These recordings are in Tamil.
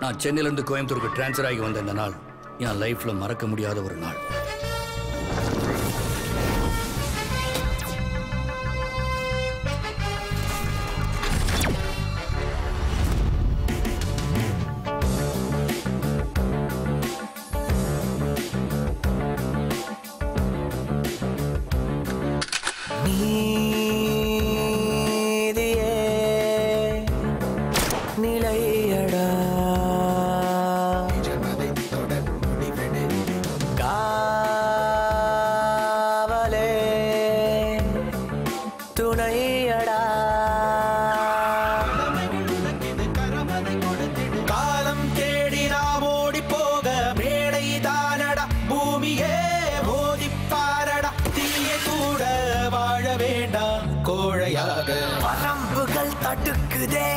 நான் சென்னையிலேருந்து கோயம்புத்தூருக்கு ட்ரான்ஸ்ஃபர் ஆகி வந்த இந்த நாள் என் லைஃப்பில் மறக்க முடியாத ஒரு நாள். வரம்புகள் தடுக்குதே,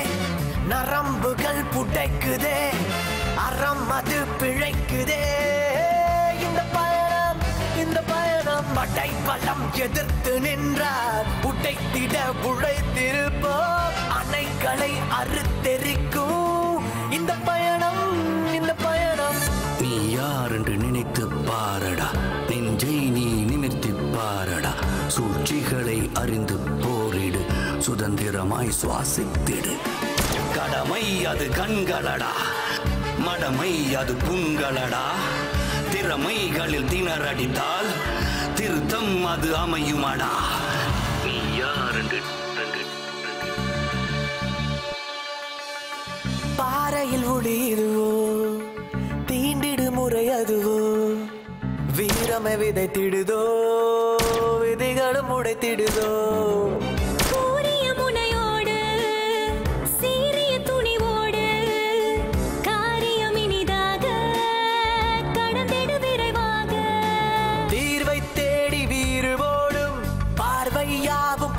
நரம்புகள் புடைக்குதே, அறம் அது பிழைக்குதே. இந்த பயணம் படை பலம் எதிர்த்து நின்றார், உடைத்திட உழைத்திருப்போம், அணைகளை அறுத்தெரிக்கும். இந்த பயணம் நீ யார் என்று நினைத்து பாரடா, நெஞ்சை நீ நிமிர்த்தி பாரடா, சூழ்ச்சிகளை அறிந்து போரிடு, சுதந்திரமாய் சுவாசித்திடு. கடமை அது கண்களடா, மடமை அது புண்களடா, திறமைகளில் திணறடித்தால் திருத்தம் அது அமையுமடா. நீ யார் என்று பாறையில் ஒளிருவோ, தீண்டிடு முறை அதுவோ, வீரமை விதைத்திடுதோ, விதைகளும் உடைத்திடுதோ.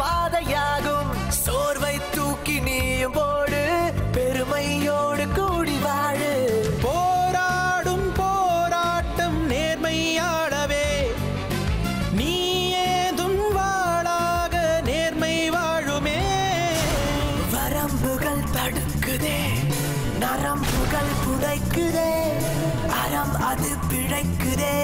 பாதையாகும் சோர்வை தூக்கி நீயும் போடு, பெருமையோடு கூடி வாழு. போராடும் போராட்டம் நேர்மையாடவே, நீ ஏதும் வாழாக நேர்மை வாழுமே. வரம்புகள் தடுக்குதே, நரம்புகள் புடைக்குதே, அறம் அது பிழைக்குதே.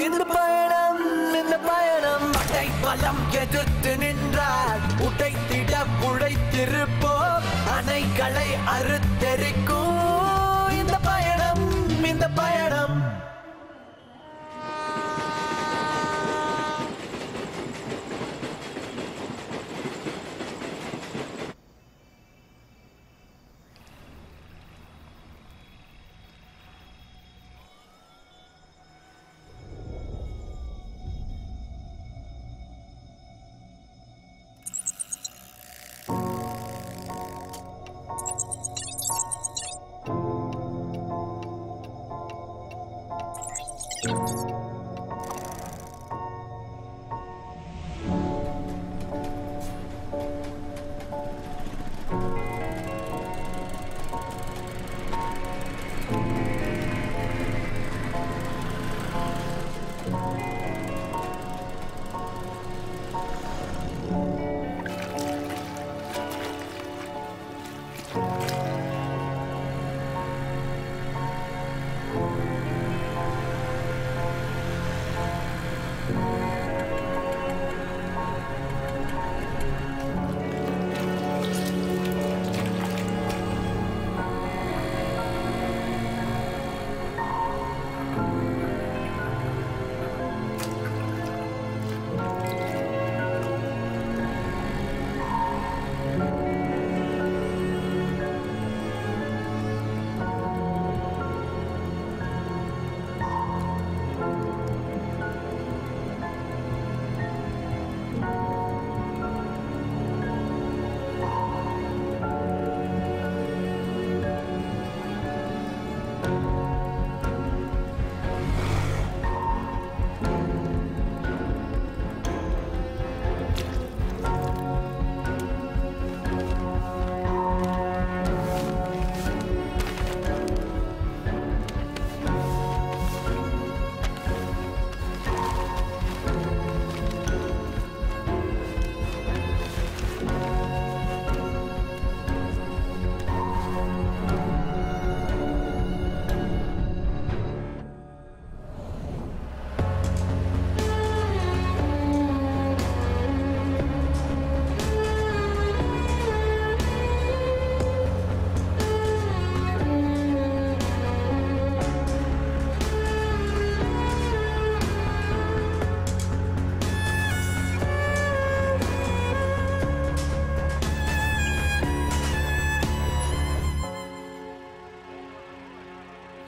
இந்த பயணம் படை பலம் எதிர்த்து நின்றார், உடைத்திட உழைத்திருப்போம், அணைகளை அறுத்தெரிக்கும். இந்த பயணம்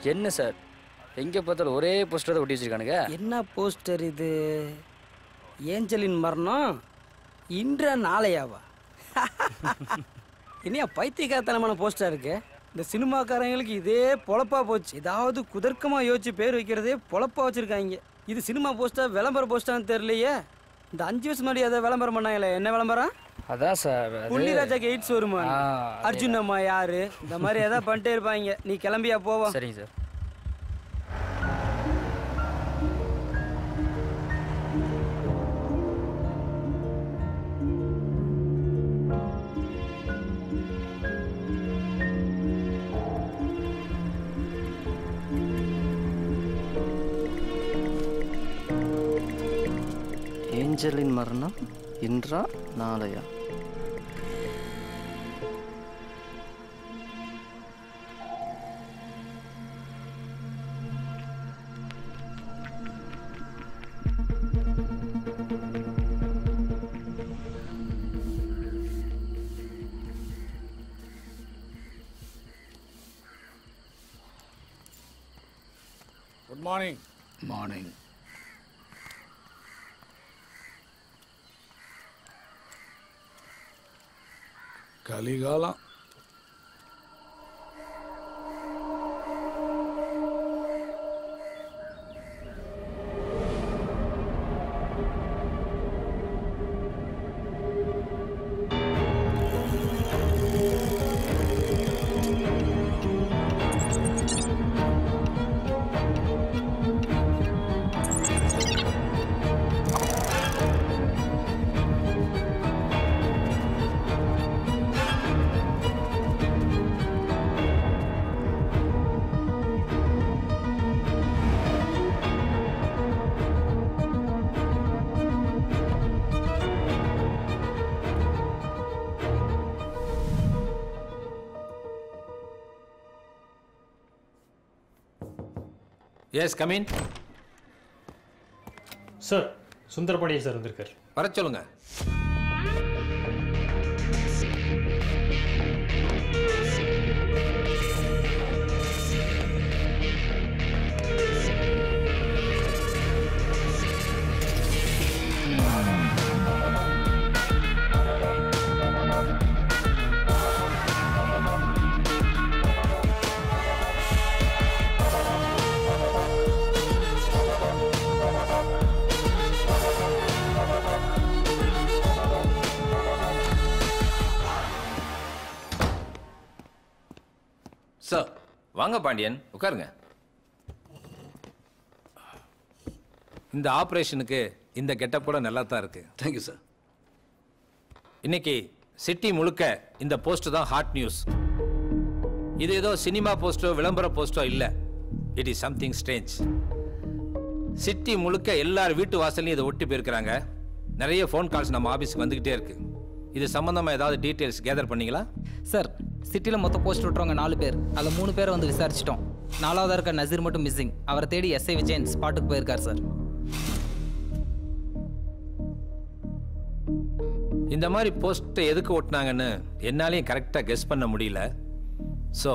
என்ன சார் எங்கே பார்த்தாலும் ஒரே போஸ்டர் தான் ஒட்டி வச்சிருக்கானுங்க. என்ன போஸ்டர் இது? ஏஞ்சலின் மரணம் இன்றா நாளையாவா? என்னையா பைத்தியக்காரத்தனமான போஸ்டர் இருக்கு. இந்த சினிமாக்காரங்களுக்கு இதே பொழப்பா போச்சு. ஏதாவது குதர்க்கமாக யோசிச்சு பேர் வைக்கிறதே பொழப்பா வச்சுருக்காங்க. இது சினிமா போஸ்டர் விளம்பர போஸ்டர்னு தெரியலையே. இந்த 5 வருஷம் முன்னாடி அதை விளம்பரம் பண்ணாங்களே, என்ன விளம்பரம்? அதான் சார் புள்ளிராஜாக்கு எய்ட்ஸ் வருமா, அர்ஜுன் அம்மா யாரு, இந்த மாதிரி எதாவது பண்ணிட்டே இருப்பாங்க. நீ கிளம்பியா போவோம். சரிங்க சார். ஏஞ்சலின் மரணம் இன்றா நாளையா? Good morning. மார்னிங். கலிகாலம். Yes come in. Sir Sundarapandian sir வந்திருக்கார். வர சொல்லுங்க. சார் வாங்க பாண்டியன், உட்காருங்க. இந்த ஆபரேஷனுக்கு இந்த கெட்டப் கூட நல்லா தான் இருக்கு. Thank you sir. இன்னைக்கு சிட்டி முழுக்க இந்த போஸ்ட் தான் ஹாட் நியூஸ். இது ஏதோ சினிமா போஸ்டோ விளம்பர போஸ்டோ இல்ல. It is something strange. City முழுக்க எல்லார் வீட்டு வாசல்லையும் இதை ஒட்டி போயிருக்கிறாங்க. நிறைய ஃபோன் கால்ஸ் நம்ம ஆபீஸ்க்கு வந்துகிட்டே இருக்கு. இது சம்பந்தமா ஏதாவது டீடைல்ஸ் கேதர் பண்ணீங்களா? சார் சிட்டியில் மொத்த போஸ்ட் விட்டுறவங்க 4 பேர். அதில் 3 பேரை வந்து விசாரிச்சிட்டோம். 4வதா இருக்க நசீர் மட்டும் மிஸ்ஸிங். அவரை தேடி எஸ்ஐ விஜயன் ஸ்பாட்டுக்கு போயிருக்கார் சார். இந்த மாதிரி போஸ்ட் எதுக்கு ஓட்டினாங்கன்னு என்னாலையும் கரெக்டாக கெஸ் பண்ண முடியல. So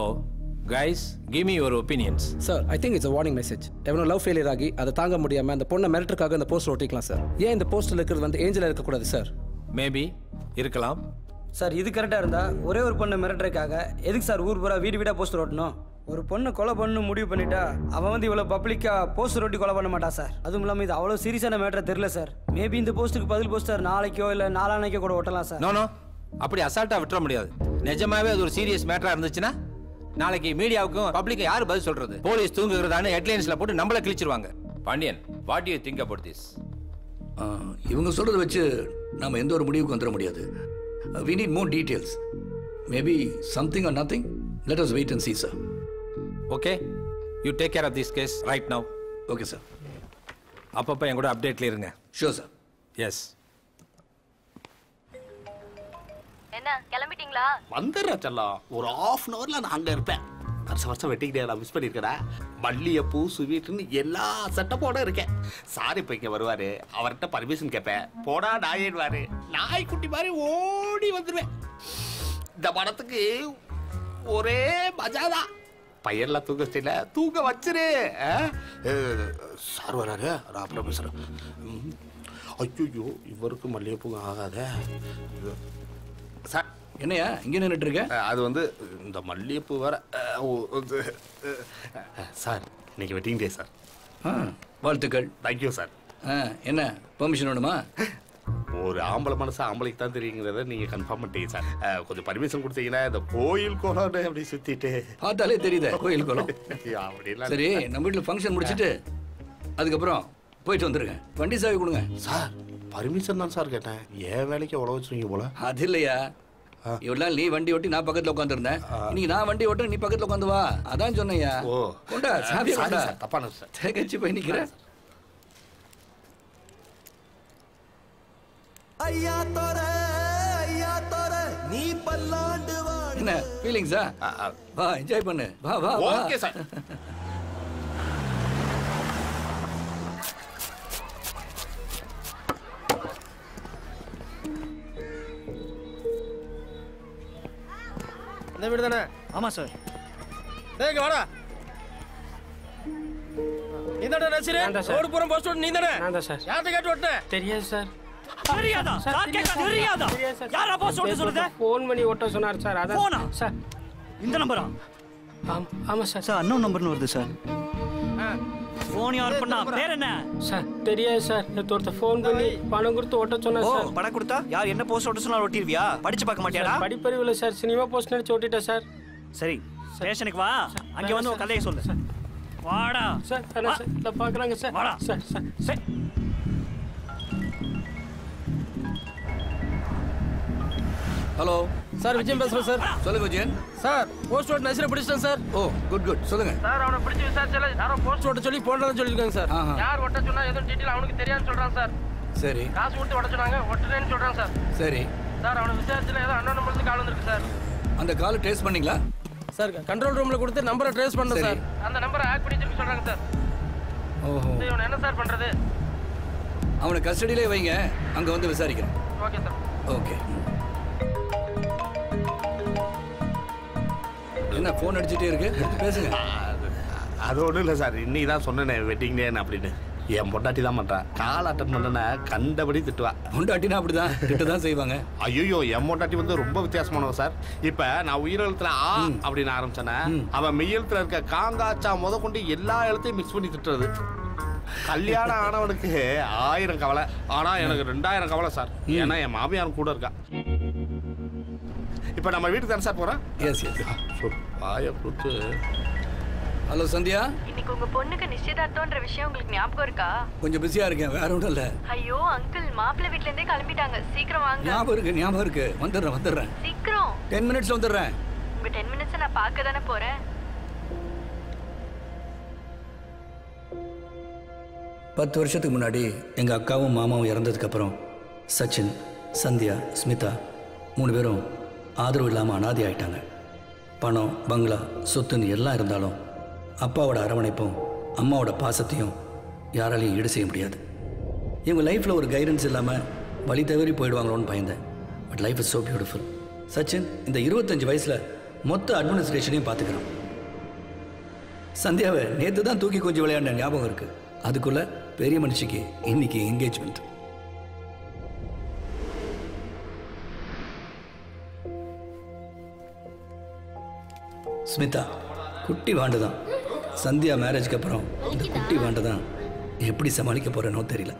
guys give me your opinions. Sir I think it's a warning message. எவனோ லவ் ஃபெயிலியர் ஆகி அதை தாங்க முடியாமல் அந்த பொண்ணை மிரட்டுறதுக்காக இந்த போஸ்ட் ஒட்டிக்கலாம் சார். ஏன் இந்த போஸ்ட்டில் இருக்கிறது வந்து ஏஞ்சலாக இருக்கக்கூடாது சார்? மேபி இருக்கலாம் சார். இது கரெக்டாக இருந்தால் ஒரே ஒரு பொண்ணை மிரட்டுறதுக்காக எதுக்கு சார் ஊர் பூரா வீடு வீடாக போஸ்டர் ஓட்டணும்? ஒரு பொண்ணை கொலை பண்ணு முடிவு பண்ணிட்டா அவன் வந்து இவ்வளோ பப்ளிக்காக போஸ்டர் ஒட்டி கொலை பண்ண மாட்டான் சார். அதுவும் இல்லாமல் இது அவ்வளோ சீரியஸான மேட்டரை தெரியல சார். மேபி இந்த போஸ்ட்டுக்கு பதில் போஸ்டர் நாளைக்கோ இல்லை நாளானைக்கோ கூட ஓட்டலாம் சார். நோ அப்படி அசால்ட்டாக விட்டுற முடியாது. நிஜமாவே அது ஒரு சீரியஸ் மேட்டராக இருந்துச்சுன்னா நாளைக்கு மீடியாவுக்கும் பப்ளிக்கும் யார் பதில் சொல்றது? போலீஸ் தூங்குகிறதான ஹெட்லைன்ஸில் போட்டு நம்மள கிழிச்சிருவாங்க. Pandian, what you think about this? இவங்க சொல்கிறத வச்சு நம்ம எந்த ஒரு முடிவுக்கு வந்துட முடியாது. We need more details. Maybe something or nothing. Let us wait and see, sir. Okay. You take care of this case right now. Okay, sir. அப்பப்போ என் கூட அப்டேட்ல இருங்க. Sure, sir. Yes. என்ன கிளம்பிட்டீங்களா? வந்துடுறேன் செல்லம். ஒரு 1/2 hourல நான் அங்கே இருப்பேன். வருஷம் வெட்டிங் டே மிஸ் பண்ணியிருக்கடா. மல்லிகைப்பூ ஸ்வீட்டுன்னு எல்லா செட்டப்போட இருக்கேன். சார் இப்போ இங்கே வருவார். அவர்கிட்ட பர்மிஷன் கேட்பேன். போடா நாயிடுவார். நாய்க்குட்டி மாதிரி ஓடி வந்துடுவேன். இந்த படத்துக்கு ஒரே மஜாதான். பையன்லாம் தூங்க வச்சில தூங்க வச்சிரு. சார் வராரு, நான் அப்புறம் பேசுறேன். ஐயோ இவருக்கு மல்லிகைப்பூ ஆகாத சார். என்னையா இங்கே நின்றுட்டு இருக்க? அது வந்து இந்த மல்லிகைப்பூ வேற. சார் இன்னைக்கு வெட்டிங் டே சார். வாழ்த்துக்கள். Thank you sir. என்ன பெர்மிஷன் வேணுமா? ஒரு ஆம்பளை மனசு ஆம்பளைக்கு தான் தெரியுங்கிறத நீங்க கன்ஃபார்ம் பண்ணிட்டீங்க சார். கொஞ்சம் பர்மிஷன் கொடுத்தீங்கன்னா இந்த கோயில் கோலம் அப்படி சுத்திட்டு பார்த்தாலே தெரியுது கோயில் கோலம். அப்படிலாம் சரி, நம்ம வீட்டில் ஃபங்க்ஷன் முடிச்சுட்டு அதுக்கப்புறம் போயிட்டு வந்துருங்க. வண்டி சாவி கொடுங்க. சார் பர்மிஷன் தான் சார் கேட்டேன். ஏன் வேலைக்கு உழவு வச்சுருங்க போல. அது இல்லையா, இவ்வளவு நாள் நீ வண்டி ஓட்டி நான் பக்கத்துல உட்காந்துருந்தேன். இன்னைக்கு நான் வண்டி ஓட்ட நீ பக்கத்துல உட்காந்து வா. அதான் சொன்னையா. கொண்டா சாவி கொண்டா. தப்பான சார். தேகச்சு போய் நிக்கிறேன். ஐயா தோர நீ பல்லாண்டு வா. என்ன ஃபீலிங்ஸா? வா என்ஜாய் பண்ணு. வா வா வா. Okay sir. இந்த வீடு தானே? ஆமா சார். டேய் வாடா. நீ தானே நசிரே? ரோடு பூரா போஸ்ட் ஓட்டு நீ தானே? நான் தான் சார். யார்ட்ட கேட்டு ஓட்டுன? தெரியாது சார். தெரியாதா? சார் கேட்க தெரியாதா? யாரா போஸ்ட் ஓட்ட சொல்லுது? ஃபோன் பண்ணி ஓட்ட சொன்னார் சார். அதான் போனா சார். இந்த நம்பரா? ஆமா சார். சார் அன்னோன் நம்பர்னு வருது சார். ஃபோன் யார் பண்ணா? பேர் என்ன? சார் தெரியாது சார். நேத்து ஃபோன் பண்ணி பணம் கொடுத்து ஓட்ட சொன்னார் சார். பணம் கொடுத்தா யார் என்ன போஸ்ட் ஓட்ட சொன்னா ஓட்டிடுவியா? படிச்சு பார்க்க மாட்டியாடா? படிப்பறிவு இல்லை சார். சினிமா போஸ்ட் நினைச்சு ஓட்டிட்டேன் சார். சரி ஸ்டேஷனுக்கு வா. அங்க வந்து உன் கதையை சொல்லு. வாடா சார். சார் பார்க்குறாங்க சார். வாடா sir. Sir hello sir, Vijayan பேசுறேன் சார். சொல்லுங்க விஜயன். சார் போஸ்ட் ஓட்ட நசிரை பிடிச்சிட்டேன் சார். ஓ குட் குட். சொல்லுங்க சார் அவனை பிடிச்சி விசாரிச்சல யாரோ போஸ்ட் ஓட்ட சொல்லி போன்றதான் சொல்லியிருக்காங்க சார். யார் ஓட்ட சொன்னா எதுவும் டீட்டெயில் அவனுக்கு தெரியாதுன்னு சொல்றான் சார். சரி காசு கொடுத்து ஓட்ட சொன்னாங்க, ஓட்டுறேன்னு சொல்றான் சார். சரி சார் அவனை விசாரிச்சல ஏதோ அண்ணன் நம்பருக்கு கால் வந்திருக்கு சார். அந்த கால் ட்ரேஸ் பண்ணீங்களா? சார் கண்ட்ரோல் ரூம்ல கொடுத்து நம்பரை ட்ரேஸ் பண்ணேன் சார். அந்த நம்பரை ஹேக் பண்ணி வச்சிருக்க சொல்றாங்க சார். ஓஹோ. இவனை என்ன சார் பண்றது? அவனை கஸ்டடியிலே வைங்க, அங்க வந்து விசாரிக்கிறேன். Okay sir. ஓகே. என்ன ஃபோன் அடிச்சுட்டே இருக்கு? பேசுங்க. அது ஒன்றும் இல்லை சார். இன்னைக்கு தான் சொன்னேன் வெட்டிங் டேன்னு அப்படின்னு. என் பொண்டாட்டி தான் பண்ணுறான். கால் அட்டன் பண்ணன கண்டபடி திட்டுவா. பொண்டாட்டினா அப்படிதான் திட்டு தான் செய்வாங்க. ஐயோ என் பொண்டாட்டி வந்து ரொம்ப வித்தியாசமானவ சார். இப்போ நான் உயிரெழுத்துல ஆ அப்படின்னு ஆரம்பிச்சேன்னா அவன் மெய்யெழுத்துல இருக்க காங்காச்சா முத கொண்டு எல்லா எழுத்தையும் மிக்ஸ் பண்ணி திட்டுறது. கல்யாணம் ஆனவனுக்கு 1000 கவலை, ஆனா எனக்கு 2000 கவலை சார். ஏன்னா என் மாமியார் கூட இருக்கா. இப்போ நம்ம வீட்டுக்கு தானே சார் போறோம்? Yes yes. வாயை கொடுத்து. ஹலோ சந்தியா. இன்னைக்கு உங்க பொண்ணுக்கு நிச்சயதார்த்தம்ன்ற விஷயம் உங்களுக்கு ஞாபகம் இருக்கா? கொஞ்சம் பிஸியா இருக்கேன், வேற ஒன்றும் இல்லை. ஐயோ அங்கிள், மாப்பிள்ளை வீட்ல இருந்தே கிளம்பிட்டாங்க. சீக்கிரம் வாங்க. ஞாபகம் இருக்கு. வந்துடுறேன். சீக்கிரம். 10 மினிட்ஸ்ல வந்துடுறேன். உங்க 10 மினிட்ஸ் நான் பார்க்க தானே போறேன். 10 வருஷத்துக்கு முன்னாடி எங்க அக்காவும் மாமாவும் இறந்ததுக்கு அப்புறம் சச்சின், சந்தியா, ஸ்மிதா 3 பேரும் ஆதரவு இல்லாமல் அனாதி ஆயிட்டாங்க. பணம், பங்களா, சொத்துன்னு எல்லாம் இருந்தாலும் அப்பாவோட அரவணைப்பும் அம்மாவோட பாசத்தையும் யாராலையும் ஈடு செய்ய முடியாது. இவங்க லைஃப்பில் ஒரு கைடன்ஸ் இல்லாமல் வழி தவறி போயிடுவாங்களோன்னு பயந்தேன். But life is so beautiful. Sachin இந்த 25 வயசில் மொத்த அட்மினிஸ்ட்ரேஷனையும் பார்த்துக்கிறான். சந்தியாவை நேற்று தான் தூக்கி கொஞ்சம் விளையாடின ஞாபகம் இருக்குது. அதுக்குள்ளே பெரிய மனுஷிக்கு இன்னைக்கு என்கேஜ்மெண்ட். ஸ்மிதா குட்டி வாண்டு தான். சந்தியா மேரேஜ்க்கு அப்புறம் இந்த குட்டி வாண்டு தான் எப்படி சமாளிக்க போறேனோ தெரியல.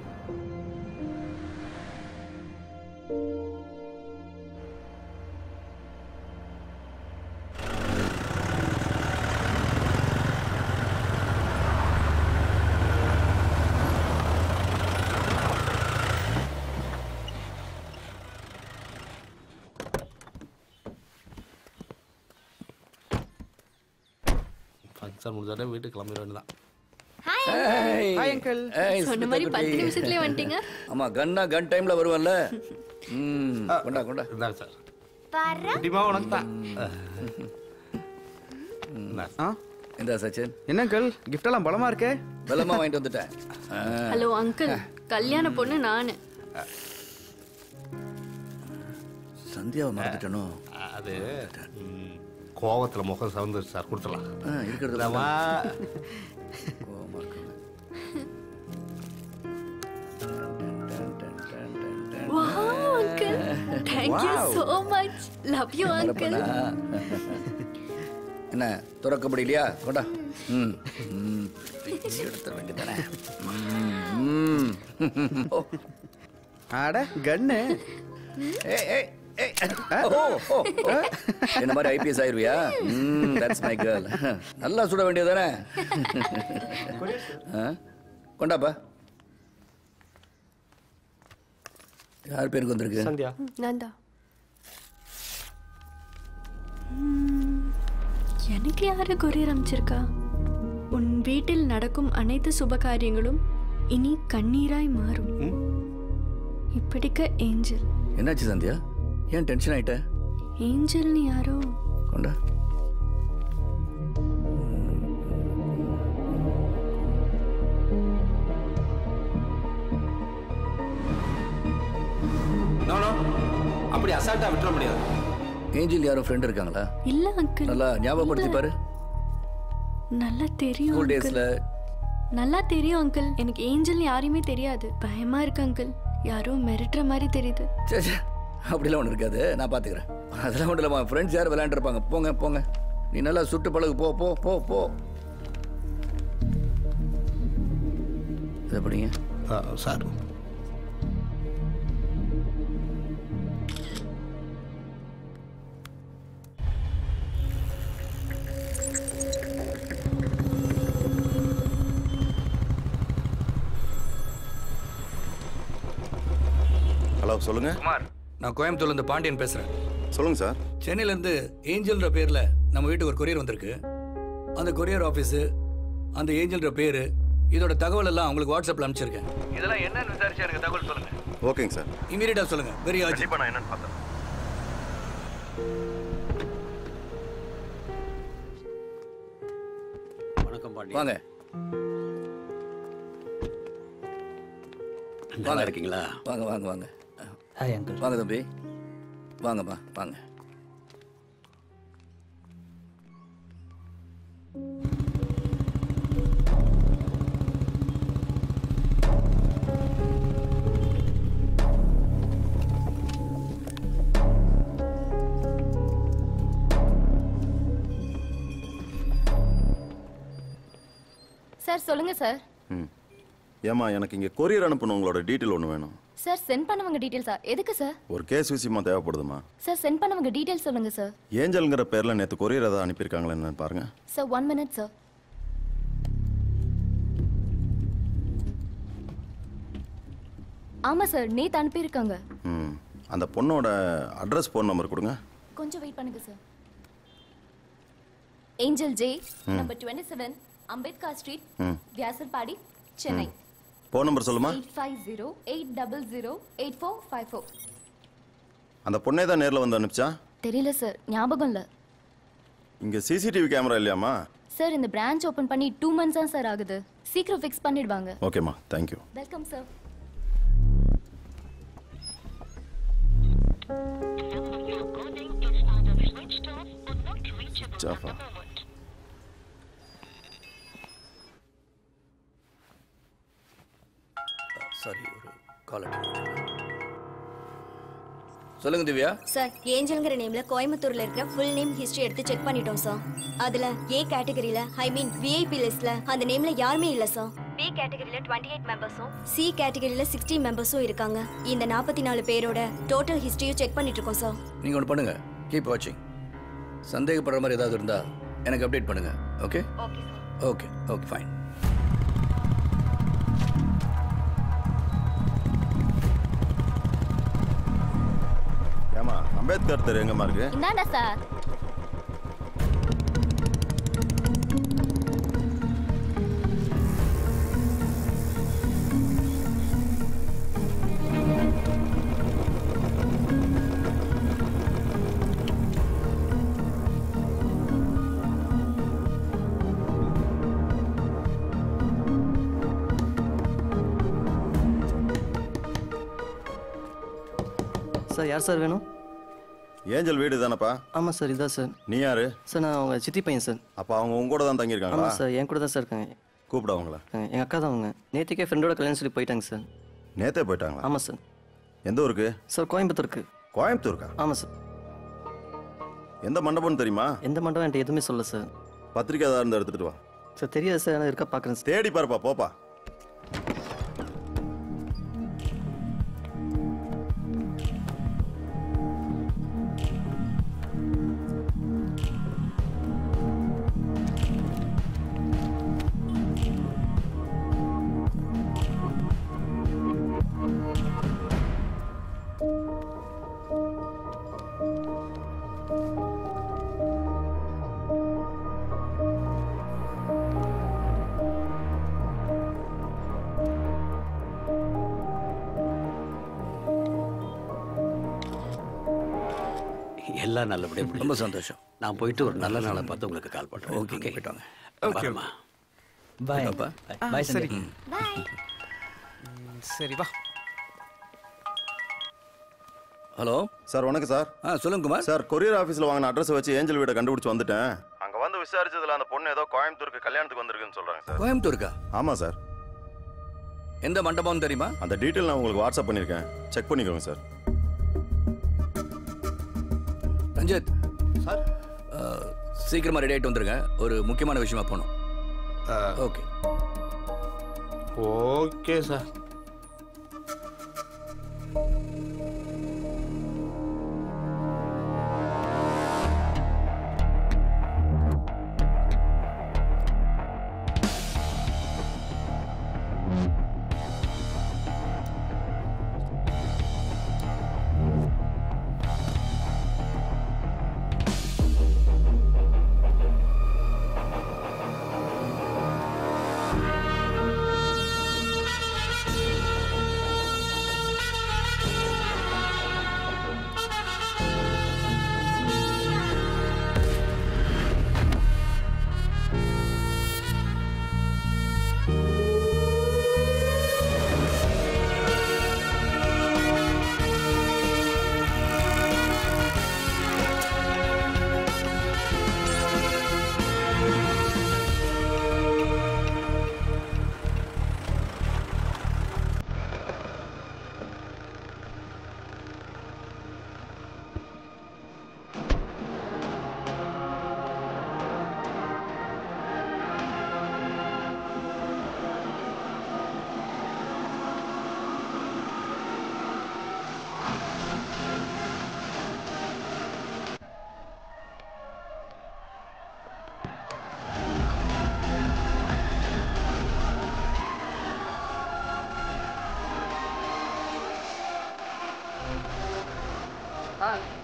ஃபங்க்ஷன் முடிஞ்சாலே வீட்டுக்கு கிளம்பிட வேண்டியதான். Hi uncle. சொன்ன மாதிரி 10 நிமிஷத்துலயே வந்துட்டீங்க. ஆமா, கன் டைம்ல வருவல்ல. கொண்டா இந்தாங்க சார். குட்டிமா உனக்கு தான். இந்த சச்சின் என்ன அங்கிள், கிஃப்ட் எல்லாம் பலமா இருக்கே. பலமா வாங்கிட்டு வந்துட்டேன். ஹலோ அங்கிள், கல்யாண பொண்ணு நானு. சந்தியாவை மறந்துட்டனோ? அது கோவத்தில் முகம் சவந்துருச்சு சார், கொடுத்துடலாம். இருக்கிறது வா. Wow, uncle. Thank you so much. Love you, uncle. என்ன துறக்க முடியலையா? கொண்டா. எடுத்த வேண்டியதானே. ஆட கண்ணு. என்ன மாதிரி ஐபிஎஸ் ஆயிருவியா? That's my girl. நல்லா சுட வேண்டியதானே. கொண்டாப்பா. யார் பேருக்கு வந்திருக்கு? சந்தியா. நந்தா. எனக்கு யாரு கொரியர் அமைச்சிருக்கா? உன் வீட்டில் நடக்கும் அனைத்து சுப காரியங்களும் இனி கண்ணீராய் மாறும். இப்படிக்க ஏஞ்சல். என்னாச்சு சந்தியா? ஏன் டென்ஷன் ஆயிட்ட? ஏஞ்சல்னு யாரோ. கொண்டா. அப்படி அசால்ட்டா விட்டுற முடியாது. ஏஞ்சல் யாரோ ஃப்ரெண்ட் இருக்காங்களா? இல்ல அங்கிள். நல்லா ஞாபகப்படுத்தி பாரு. நல்லா தெரியும் ஸ்கூல் uncle. டேஸ்ல. நல்லா தெரியும் அங்கிள். எனக்கு ஏஞ்சல் யாரையுமே தெரியாது. பயமா இருக்கு அங்கிள். யாரோ மிரட்டுற மாதிரி தெரியுது. சே அப்படிலாம் ஒன்று இருக்காது, நான் பார்த்துக்கிறேன். அதெல்லாம் ஒன்றும் இல்லைம்மா, ஃப்ரெண்ட்ஸ் யாரும் விளையாண்டுருப்பாங்க. போங்க போங்க, நீ நல்லா சுட்டு பழகு. போ போ போ போ. இதை படிங்க சார். ஹலோ, சொல்லுங்க. குமார், நான் கோயம்புத்தூர்லேருந்து பாண்டியன் பேசுகிறேன். சொல்லுங்க சார். சென்னையிலேருந்து ஏஞ்சல்ன்ற பேரில் நம்ம வீட்டுக்கு ஒரு கொரியர் வந்திருக்கு. அந்த கொரியர் ஆஃபீஸு, அந்த ஏஞ்சல்ன்ற பேர், இதோட தகவல் எல்லாம் உங்களுக்கு வாட்ஸ்அப்பில் அனுப்பிச்சிருக்கேன். இதெல்லாம் என்னன்னு விசாரிச்சு எனக்கு தகவல் சொல்லுங்க. ஓகேங்க சார். இமீடியட்டாக சொல்லுங்க. வெரி ஆர்ஜென்ட். கண்டிப்பாக நான் என்னன்னு பார்த்தேன். வணக்கம் பாண்டி. வாங்க. நல்லா இருக்கீங்களா? வாங்க வாங்க வாங்க. Hi uncle. வாங்க தம்பி, வாங்கம்மா வாங்க. சார் சொல்லுங்க சார். ஏமா, எனக்கு இங்கே கொரியர் அனுப்பணும், உங்களோட டீட்டெயில் ஒன்று வேணும். சார் சென்ட் பண்ணவங்க டீடைல்ஸா? எதுக்கு சார்? ஒரு கேஸ் விஷயமா தேவைப்படுதுமா. சார் சென்ட் பண்ணவங்க டீடைல்ஸ் சொல்லுங்க சார். ஏஞ்சல்ங்கிற பேரில் நேற்று கொரியர் ஏதாவது அனுப்பியிருக்காங்களா என்னன்னு பாருங்க. Sir 1 minute sir. ஆமா சார், நேத்து அனுப்பியிருக்காங்க. அந்த பொண்ணோட அட்ரஸ், ஃபோன் நம்பர் கொடுங்க. கொஞ்சம் வெயிட் பண்ணுங்க sir. Angel J, number 27, Ambedkar street, Vyasarpadi, Chennai. Phone number சொல்லுமா. 8508008454. அந்த பொண்ணே தான் நேரில் வந்து அனுப்பிச்சா? தெரியல சார், ஞாபகம் இல்லை. இங்கே சிசிடிவி கேமரா இல்லையாமா? சார் இந்த பிரான்ச் ஓபன் பண்ணி 2 months தான் சார் ஆகுது. சீக்கிரம் ஃபிக்ஸ் பண்ணிடுவாங்க. ஓகேம்மா, தேங்க்யூ. Welcome sir. ஜாஃபா, சாரி, ஒரு கால். சொல்லுங்க திவ்யா. சார், ஏஞ்சல்ங்கிற நேம்ல கோயம்புத்தூர்ல இருக்கிற ஃபுல் நேம் ஹிஸ்டரி எடுத்து செக் பண்ணிட்டோம் சார். அதுல ஏ கேட்டகரியில, ஐ மீன் விஐபி லிஸ்ட்ல அந்த நேம்ல யாருமே இல்ல சார். பி கேட்டகரியில 28 மெம்பர்ஸும், சி கேட்டகரியில 60 மெம்பர்ஸும் இருக்காங்க. இந்த 44 பேரோட டோட்டல் ஹிஸ்டரியும் செக் பண்ணிட்டு இருக்கோம் சார். நீங்க ஒன்று பண்ணுங்க, கீப் வாட்சிங். சந்தேகப்படுற மாதிரி ஏதாவது இருந்தா எனக்கு அப்டேட் பண்ணுங்க. Okay okay sir. Okay okay fine. ஏமா, அம்பேத்கர் தெரு எங்கம்மா இருக்கு? இந்தாண்டா சார். சார் யார் சார் வேணும்? ஏஞ்சல் வீடு தானப்பா? ஆமாம் சார், இதான் சார். நீ யாரு? சார் நான் அவங்க சித்தி பையன் சார். அப்போ அவங்க உங்க கூட தான் தங்கியிருக்காங்களா? ஆமாம் சார், என் கூட தான் சார் இருக்காங்க. கூப்பிட அவங்கள. எங்கள் அக்கா தான் அவங்க. நேற்றுக்கே ஃப்ரெண்டோட கல்யாணம் சொல்லி போயிட்டாங்க சார். நேற்றே போயிட்டாங்களா? ஆமாம் சார். எந்த ஊருக்கு? சார் கோயம்புத்தூருக்கு. கோயம்புத்தூருக்கா? ஆமாம் சார். எந்த மண்டபம்னு தெரியுமா? எந்த மண்டபம் என்கிட்ட எதுவுமே சொல்ல சார். பத்திரிக்கை ஏதாவது இருந்து எடுத்துகிட்டு வா. சார் தெரியாது சார், ஆனால் இருக்கா பார்க்குறேன் சார். தேடி பாருப்பா, போப்பா. எல்லாம் நல்லபடியாக ரொம்ப சந்தோஷம். நான் போயிட்டு ஒரு நல்ல நாளை பார்த்து உங்களுக்கு கால் பண்ணுறேன். ஓகே, போயிட்டு வாங்க. ஓகேம்மா. பாய். பாய் சரி. சரி வா. ஹலோ சார், வணக்கம் சார். சொல்லுங்க குமார். சார், கொரியர் ஆஃபீஸில் வாங்கின அட்ரஸ் வச்சு ஏஞ்சல் வீடை கண்டுபிடிச்சு வந்துட்டேன். அங்கே வந்து விசாரிச்சதுல அந்த பொண்ணு ஏதோ கோயம்புத்தூருக்கு கல்யாணத்துக்கு வந்திருக்குன்னு சொல்கிறாங்க சார். கோயம்புத்தூருக்கா? ஆமாம் சார். எந்த மண்டபம் தெரியுமா? அந்த டீட்டெயில் நான் உங்களுக்கு வாட்ஸ்அப் பண்ணியிருக்கேன், செக் பண்ணிக்கோங்க சார். ரஞ்சித் சார், சீக்கிரமாக ரெடி ஆகிட்டு வந்துருங்க. ஒரு முக்கியமான விஷயமா போகணும். Okay okay sir.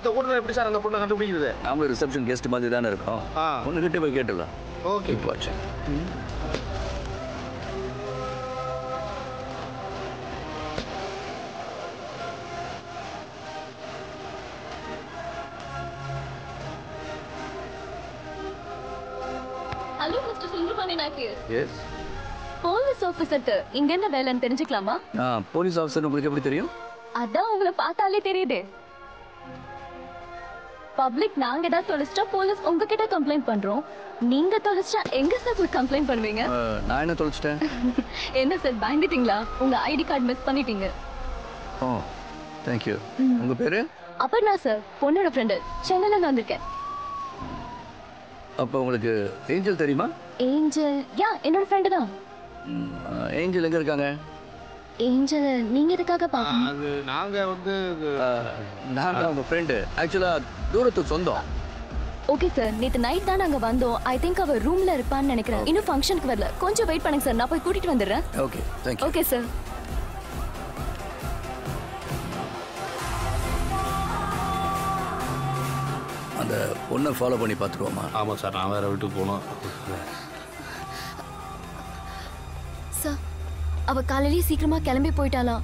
இந்த ஓட்டுநர் எப்படி சார் அந்த பொண்ணை கண்டுபிடிக்கிறது? நாம ரிசப்ஷன் கெஸ்ட் மாதிரி தானே இருக்கோம். ஒன்றுகிட்ட போய் கேட்டுடலாம். ஓகே போச்சு. Hello mister Sundarapandi Naicker. Yes. Police ஆஃபீஸருக்கு இங்க என்ன வேலைன்னு தெரிஞ்சுக்கலாமா? போலீஸ் ஆஃபீஸர் உங்களுக்கு எப்படி தெரியும்? அதான் உங்களை பார்த்தாலே தெரியுது. பப்ளிக் நாங்க ஏதாவது தொலைச்சிட்டா போலீஸ் உங்ககிட்ட கம்ப்ளைண்ட் பண்றோம். நீங்க தொலைச்சிட்டா எங்க சார் போய் கம்ப்ளைண்ட் பண்ணுவீங்க? நான் என்ன தொலைச்சிட்டேன்? என்ன சார் பயந்துட்டீங்களா? உங்க ஐடி கார்டு மிஸ் பண்ணிட்டீங்க. ஓ தேங்க்யூ. உங்க பேரு? அப்பர்ணா சார், பொண்ணோட ஃப்ரெண்டு. சென்னையில இருந்து வந்திருக்கேன். அப்போ உங்களுக்கு ஏஞ்சல் தெரியுமா? ஏஞ்சல் யா என்னோட ஃப்ரெண்டு தான். ஏஞ்சல் எங்க இருக்காங்க? ஏஞ்சல் நீங்க எதுக்காக பாக்கணும்? அது நாங்க வந்து நான் உங்க ஃப்ரெண்டு. ஆக்சுவலா தூரத்து சொந்தம். ஓகே சார், நேத்து நைட் தான் நாங்க வந்தோம். ஐ திங்க் அவ ரூம்ல இருப்பான்னு நினைக்கிறேன். இன்னும் ஃபங்க்ஷனுக்கு வரல. கொஞ்சம் வெயிட் பண்ணுங்க சார், நான் போய் கூட்டிட்டு வந்துடுறேன். Okay thank you. Okay sir. அந்த பொண்ணை ஃபாலோ பண்ணி பார்த்துருவோமா? ஆமாம் சார், நான் வேற வீட்டுக்கு போகணும். சார், அவ காலையிலேயே சீக்கிரமா கிளம்பி போயிட்டாலாம்.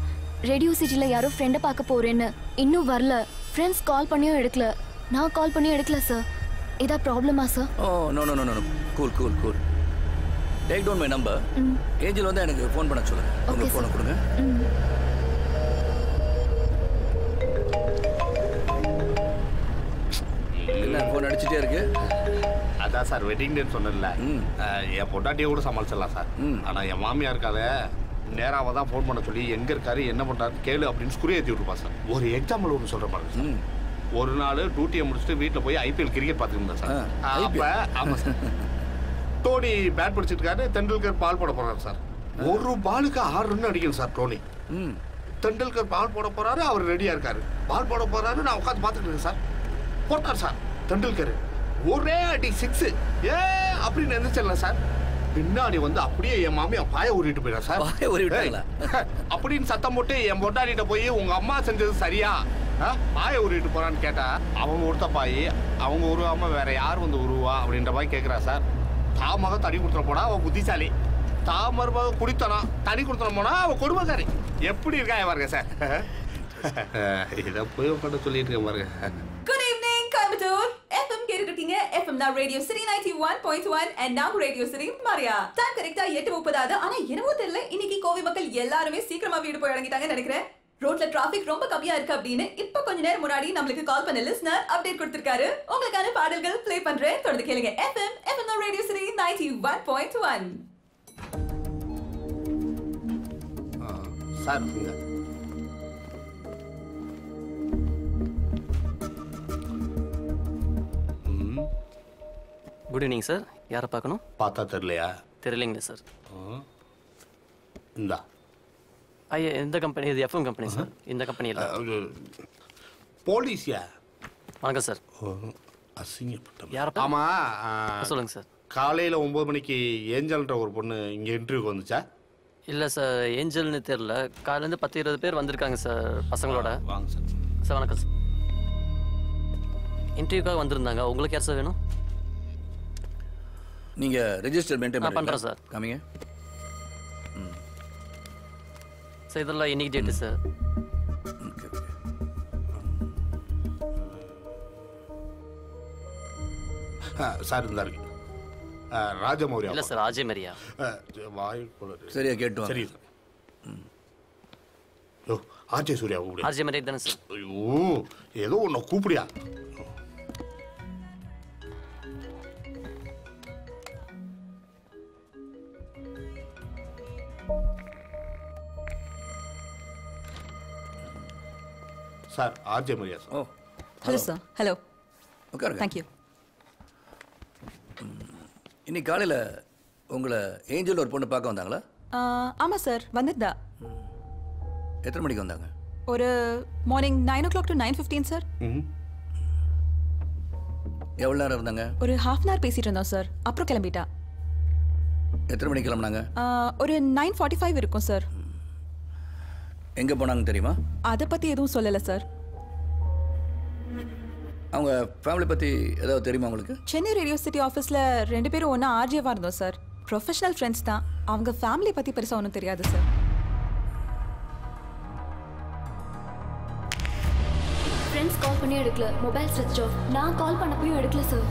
ரேடியோ சிட்டில யாரோ ஃப்ரெண்டை பார்க்க போறேன்னு இன்னும் வரல. ஃப்ரெண்ட்ஸ் கால் பண்ணியும் எடுக்கல. நான் கால் பண்ணியும் எடுக்கல சார். ஏதா ப்ராப்ளமா sir? Oh no no no no cool cool cool. Take down my number. Angel வந்து எனக்கு ஃபோன் பண்ண சொல்லுங்க. உங்க ஃபோனை கொடுங்க. சிரிச்சிட்டே இருக்கு. அதான் சார் வெட்டிங் டேட் சொன்னேன்ல, என் பொண்டாட்டியை கூட சமாளிச்சிடலாம் சார். ஆனால் என் மாமியா இருக்காத நேராக தான் ஃபோன் பண்ண சொல்லி எங்கே இருக்காரு என்ன பண்ணுறாரு கேளு அப்படின்னு ஸ்குரி ஏற்றி விட்டுருப்பா சார். ஒரு எக்ஸாம்பிள் ஒன்று சொல்கிற பாருங்க சார். ஒரு நாள் டியூட்டியை முடிச்சுட்டு வீட்டில் போய் ஐபிஎல் கிரிக்கெட் பார்த்துருந்தேன் சார். அப்போ ஆமாம் சார், டோனி பேட் பிடிச்சிட்டு இருக்காரு, தெண்டுல்கர் பால் போட போகிறாரு சார். ஒரு பாலுக்கு 6 ரன் அடிக்கணும் சார் டோனி. தெண்டுல்கர் பால் போட போறாரு, அவர் ரெடியா இருக்காரு. பால் போட போறாரு, நான் உட்காந்து பார்த்துட்டு இருக்கேன் சார். போட்டார் சார் தெண்டுல்கர், ஒரே அடி 6 அப்படின்னு எந்திரிச்சல சார். பின்னாடி வந்து அப்படியே என் மாமியா பாய ஊறிட்டு போயிடா சார். அப்படின்னு சத்தம் போட்டு என் பொண்டாடிட்ட போய் உங்க அம்மா செஞ்சது சரியா, பாய ஊறிட்டு போறான்னு கேட்டா, அவங்க ஒருத்த பாய் அவங்க உருவாம வேற யார் வந்து உருவா அப்படின்ற மாதிரி கேட்கிறா சார். தாமாக தடி கொடுத்துட போனா அவன் புத்திசாலி, தாமரமாக குடித்தனா தனி கொடுத்தன போனா அவன் கொடுமைக்காரி. எப்படி இருக்கா பாருங்க சார். இதை போய் உட்காந்து சொல்லிட்டு இருக்க பாருங்க. Good evening, Coimbatore. FM கேட்டுட்டு இருக்கீங்க. FM தான் Radio City 91.1 and now Radio City Maria. Time கரெக்ட்டா 8:30. ஆனா என்னவோ தெரியல, இன்னைக்கு கோவை மக்கள் எல்லாரும் சீக்கிரமா வீடு போய் இறங்கிட்டாங்கன்னு நினைக்கிறேன். ரோட்ல டிராஃபிக் ரொம்ப கம்மியா இருக்கு அப்படின்னு இப்ப கொஞ்ச நேரம் முன்னாடி நமக்கு கால் பண்ண லிஸ்னர் அப்டேட் கொடுத்திருக்காரு. உங்களுக்கான பாடல்கள் ப்ளே பண்றேன், தொடர்ந்து கேளுங்க. FM தான் Radio City 91.1. Sir good evening sir. யாரை பார்க்கணும்? பார்த்தா தெரியலையா? தெரியலைங்க சார். இந்தா ஐயா, எந்த கம்பெனி? இது எஃப்எம் கம்பெனி சார். இந்த கம்பெனியில் போலீஸியா? வணக்கம் சார். அசிங்கப்பட்ட யாரை? ஆமாம் சொல்லுங்கள் சார். காலையில் 9 மணிக்கு ஏஞ்சல்ன்ற ஒரு பொண்ணு இங்கே இன்டர்வியூக்கு வந்துச்சா? இல்லை சார், ஏஞ்சல்னு தெரியல. காலையிலேருந்து 10-20 பேர் வந்திருக்காங்க சார் பசங்களோட. வாங்க சார். சார் வணக்கம் சார். இன்டர்வியூக்காக வந்திருந்தாங்க. உங்களுக்கு யார் சார் வேணும்? நீங்கள் ரெஜிஸ்டர் மெயின்டைன் பண்ணுறேன் சார். காமிங்க சார். இதெல்லாம் இன்னைக்கு டேட்டு சார். சார் இருந்தா இருக்கு. ராஜமௌரியா? இல்லை சார், ராஜமரியா. சரியா கேட்டு சரி சார். ஆர்ஜே சூர்யா கூப்பிடு. ஆர்ஜே மரியா தானே சார்? ஐயோ ஏதோ ஒன்று கூப்பிடியா. Sir RJ Maria sir. Oh hello sir. Hello. உட்காருங்க. தேங்க்யூ. இன்னைக்கு காலையில் உங்களை ஏஞ்சல் ஒரு பொண்ணு பார்க்க வந்தாங்களா? ஆமாம் சார், வந்துட்டா. எத்தனை மணிக்கு வந்தாங்க? ஒரு மார்னிங் 9 o'clock to 9:15 சார். எவ்வளோ நேரம் இருந்தாங்க? ஒரு ½ hour பேசிட்டு இருந்தோம் சார். அப்புறம் கிளம்பிட்டா. எத்தனை மணிக்கு கிளம்புனாங்க? ஒரு 9:45 இருக்கும் சார். எங்கே போனாங்கன்னு தெரியுமா? அதை பற்றி எதுவும் சொல்லலை சார். அவங்க ஃபேமிலி பற்றி ஏதாவது தெரியுமா உங்களுக்கு? சென்னை ரேடியோ சிட்டி ஆஃபீஸில் 2 பேரும் ஒன்றா ஆர்ஜேவாக இருந்தோம் சார். ப்ரொஃபஷனல் ஃப்ரெண்ட்ஸ் தான். அவங்க ஃபேமிலி பற்றி பெருசாக ஒன்றும் தெரியாது சார். ஃப்ரெண்ட்ஸ் கால் பண்ணி எடுக்கல, மொபைல் ஸ்விட்ச் ஆஃப். நான் கால் பண்ணப்பையும் எடுக்கல சார்.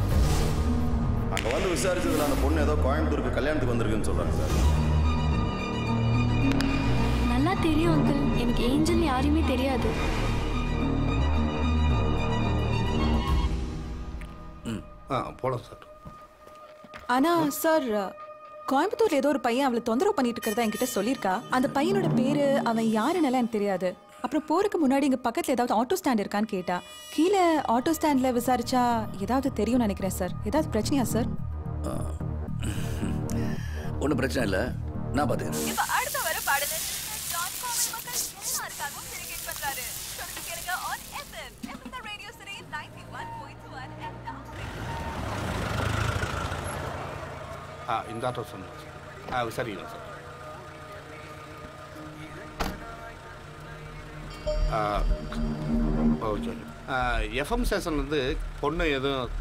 அங்கே வந்து விசாரிச்சதுல அந்த பொண்ணு ஏதோ கோயம்புத்தூருக்கு கல்யாணத்துக்கு வந்திருக்குன்னு சொல்கிறாங்க சார். நல்லா தெரியும் அங்கிள், எனக்கு ஏஞ்சல் யாரையுமே தெரியாது. போலாம் சார். ஆனால் சார், கோயம்புத்தூர்ல ஏதோ ஒரு பையன் அவளை தொந்தரவு பண்ணிட்டு இருக்கிறதா என்கிட்ட சொல்லியிருக்கா. அந்த பையனோட பேரு, அவன் யாருன்னெல்லாம் எனக்கு தெரியாது. அப்புறம் போறதுக்கு முன்னாடி இங்கே பக்கத்தில் ஏதாவது ஆட்டோ ஸ்டாண்ட் இருக்கான்னு கேட்டா. கீழே ஆட்டோ ஸ்டாண்டில் விசாரிச்சா ஏதாவது தெரியும்னு நினைக்கிறேன் சார். ஏதாவது பிரச்சனையா சார்? ஒன்றும் பிரச்சனை இல்லை, நான் பார்த்துக்கிறேன். அடுத்த வர பாடல ஜான் கோவில் மக்கள் எல்லாருக்காகவும் டெடிகேட் பண்றாரு. தொடர்ந்து கேளுங்க on FM. FM the Radio City 91.1 and now. இந்த ஆட்டோ சொன்னேன். விசாரிக்கலாம் சார். ஓகே. எஃப்எம் ஸ்டேஷன்லேருந்து பொண்ணு எதுவும்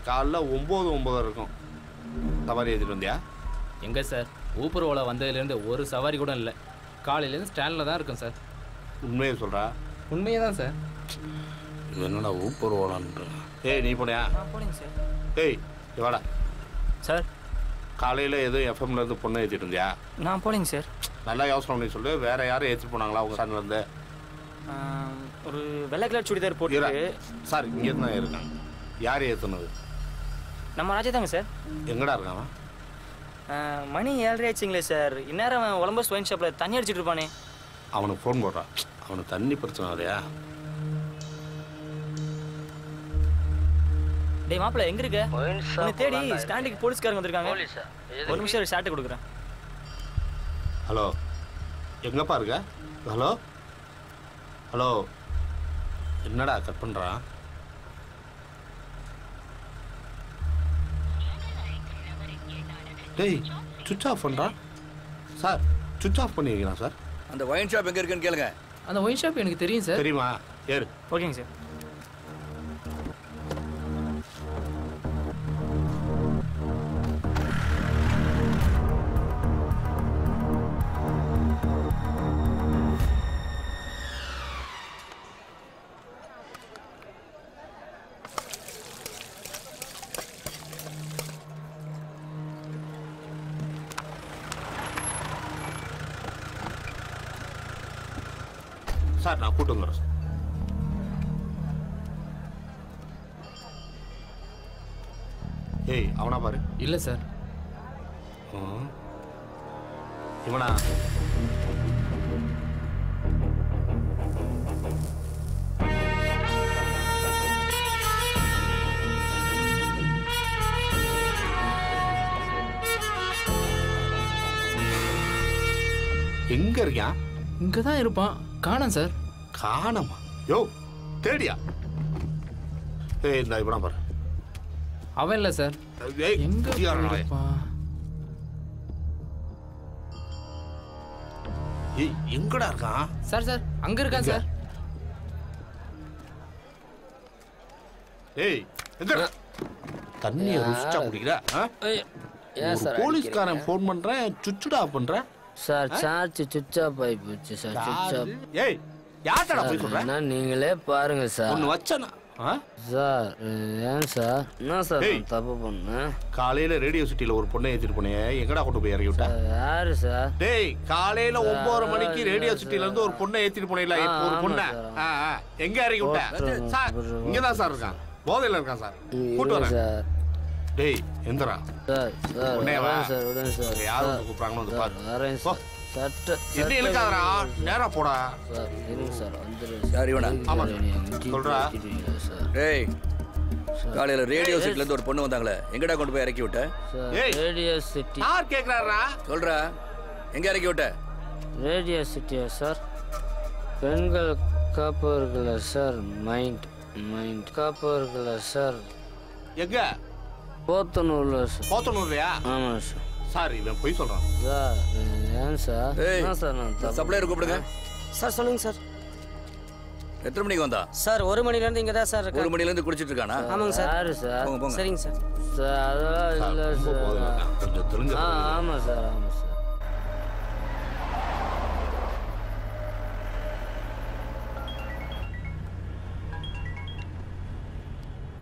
காலைல 9 இருக்கும் சவாரி ஏற்றிட்டு வந்தியா? எங்கே சார், ஊப்பர் ஓலை வந்ததுலேருந்து ஒரு சவாரி கூட இல்லை. காலையிலேருந்து ஸ்டாண்டில் தான் இருக்கும் சார். உண்மையை சொல்கிறா? உண்மையே தான் சார். இது என்னடா ஊப்பர் ஓலான்ற? ஏய் நீ போனியா? போனீங்க சார். ஏய் வாடா சார். காலையில் எதுவும் எஃப்எம்லேருந்து பொண்ணு ஏற்றிட்டு இருந்தியா? நான் போலிங்க சார். நல்லா யோசனை பண்ணி சொல்லு. வேறு யாரும் ஏற்றிட்டு போனாங்களா உங்கள் ஸ்டாண்ட்லேருந்து? ஒரு வெள்ளை கலர் சுடிதார் போட்டு சார் இங்கே தான் இருக்காங்க. யார் ஏற்றுனது? நம்ம ராஜா தாங்க சார். எங்கடா இருக்கான்? மணி 7:30 ஆச்சுங்களே சார். இந்நேரம் அவன் ஒலம்பஸ் ஒயின் ஷாப்பில் தண்ணி அடிச்சிட்டு இருப்பானே. அவனுக்கு ஃபோன் போடுறான். அவனுக்கு தண்ணி பிரச்சனை இல்லையா? டேய் மாப்பிள்ள எங்க இருக்க? உன்னை தேடி ஸ்டாண்டுக்கு போலீஸ்காரங்க வந்திருக்காங்க. ஒரு நிமிஷம் ஷார்ட் கொடுக்குறேன். ஹலோ, எங்கப்பா இருக்க? ஹலோ ஹலோ, என்னடா கட் பண்ணுறான்? டேய் சுவிட்ச் ஆஃப் பண்ணுறான் சார். சுவிட்ச் ஆஃப் பண்ணி வைக்கலாம் சார். அந்த ஒயின் ஷாப் எங்கே இருக்குன்னு கேளுங்க. அந்த ஒயின் ஷாப் எனக்கு தெரியும் சார். தெரியுமா? ஏறு. ஓகேங்க சார். சார் நான் கூட்டு வந்துடுறேன். ஏய் அவனா பாரு. இல்லை சார். இவனா? எங்க இருக்கான்? இங்கே தான் இருப்பான். காணோம் சார். காணமா? யோ தேடியா? ஏய் இந்த இவனா பாரு. அவன் இல்லை சார். எங்க இருப்பான்? ஏய் எங்கடா இருக்கான்? சார் சார் அங்க இருக்கான் சார். ஏய் எங்க தண்ணிய ருசிச்சா குடிக்கிற? ஏன் சார் போலீஸ்காரன் ஃபோன் பண்றேன், சுவிட்ச் ஆஃப் பண்றேன். சார் சார்ஜ் சுவிட்ச் ஆஃப் ஆகி போச்சு சார். சுவிட்ச் ஆஃப். ஏய் யார்டா போய் சொல்ற? நீங்களே பாருங்க சார். ஒன்னு வச்சனா சார். ஏன் சார்? என்ன சார் தப்பு பண்ணேன்? காலையில ரேடியோ சிட்டில ஒரு பொண்ணை ஏத்திட்டு போனே, எங்கடா கொண்டு போய் இறக்கி விட்ட? யாரு சார்? டேய் காலையில 9:30 மணிக்கு ரேடியோ சிட்டில இருந்து ஒரு பொண்ணை ஏத்திட்டு போனீங்களா? ஒரு பொண்ணை எங்க இறக்கி விட்ட? சார் இங்கதான் சார் இருக்கான். போதையில இருக்கான் சார். கூட்டு வரேன் சார். டேய் எந்திரா சார். சார் உடனே சார் உடனே சார். யார் வந்து கூப்பிடுறாங்கன்னு வந்து பாரு. வரேன் சார். சட்ட என்ன இழுக்காதடா, நேரா போடா. சார் இருங்க சார் வந்துடுறேன். யார் இவனா? ஆமா சொல்றா. ஏய் காலையில ரேடியோ சிட்டில இருந்து ஒரு பொண்ணு வந்தாங்களே, எங்கடா கொண்டு போய் இறக்கி விட்ட? ஏய் ரேடியோ சிட்டி. யார் கேக்குறாரா? சொல்றா, எங்க இறக்கி விட்ட? ரேடியோ சிட்டியா சார்? பெண்கள் காப்பவர்களா சார்? மைண்ட் காப்பவர்களா சார்? எங்க? போத்தனூர்ல சார். போத்தனூர்லயா? ஆமா சார். சார் இவன் போய் சொல்றான் சார். ஏன் சார்? என்ன சார் நான் சப்ளையர் கூப்பிடுங்க. சார் சொல்லுங்க சார். எத்தனை மணிக்கு வந்தா? சார் 1 மணில இருந்து இங்க தான் சார் இருக்கேன். 1 மணில இருந்து குடிச்சிட்டு இருக்கானா? ஆமாங்க சார். யாரு சார்? போங்க போங்க. சரிங்க சார். சார் அதெல்லாம் இல்ல சார். கொஞ்சம் தெரிஞ்சு. ஆமா சார் ஆமா சார்.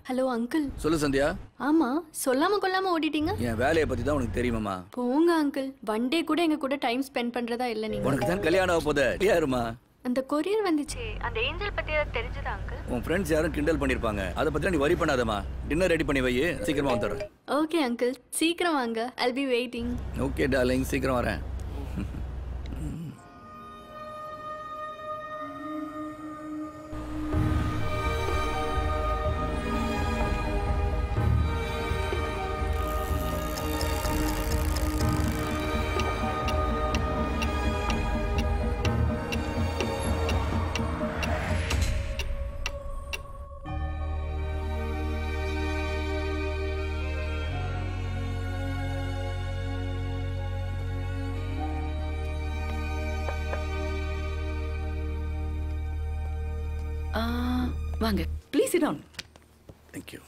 Hello uncle. சொல்லு சந்தியா. ஆமா சொல்லாம கொள்ளாம ஓடிட்டீங்க. என் வேலையை பத்தி தான் உனக்கு தெரியுமாமா? போங்க அங்கிள். ஒன் டே கூட எங்க கூட டைம் ஸ்பெண்ட் பண்றதா இல்ல நீங்க. உனக்கு தான் கல்யாணம் ஆக போதே. யாருமா? அந்த கொரியர் வந்துச்சே, அந்த ஏஞ்சல் பத்தி தெரிஞ்சதா அங்கிள்? உன் ஃப்ரெண்ட்ஸ் யாரும் கிண்டல் பண்ணிருப்பாங்க. அதை பத்தி நீ வரி பண்ணாதமா. டின்னர் ரெடி பண்ணி வை, சீக்கிரமா வந்துடுறேன். ஓகே அங்கிள், சீக்கிரம் வாங்க. I'll be waiting. Okay darling, சீக்கிரம் வரேன். வாங்க please sit down. Thank you.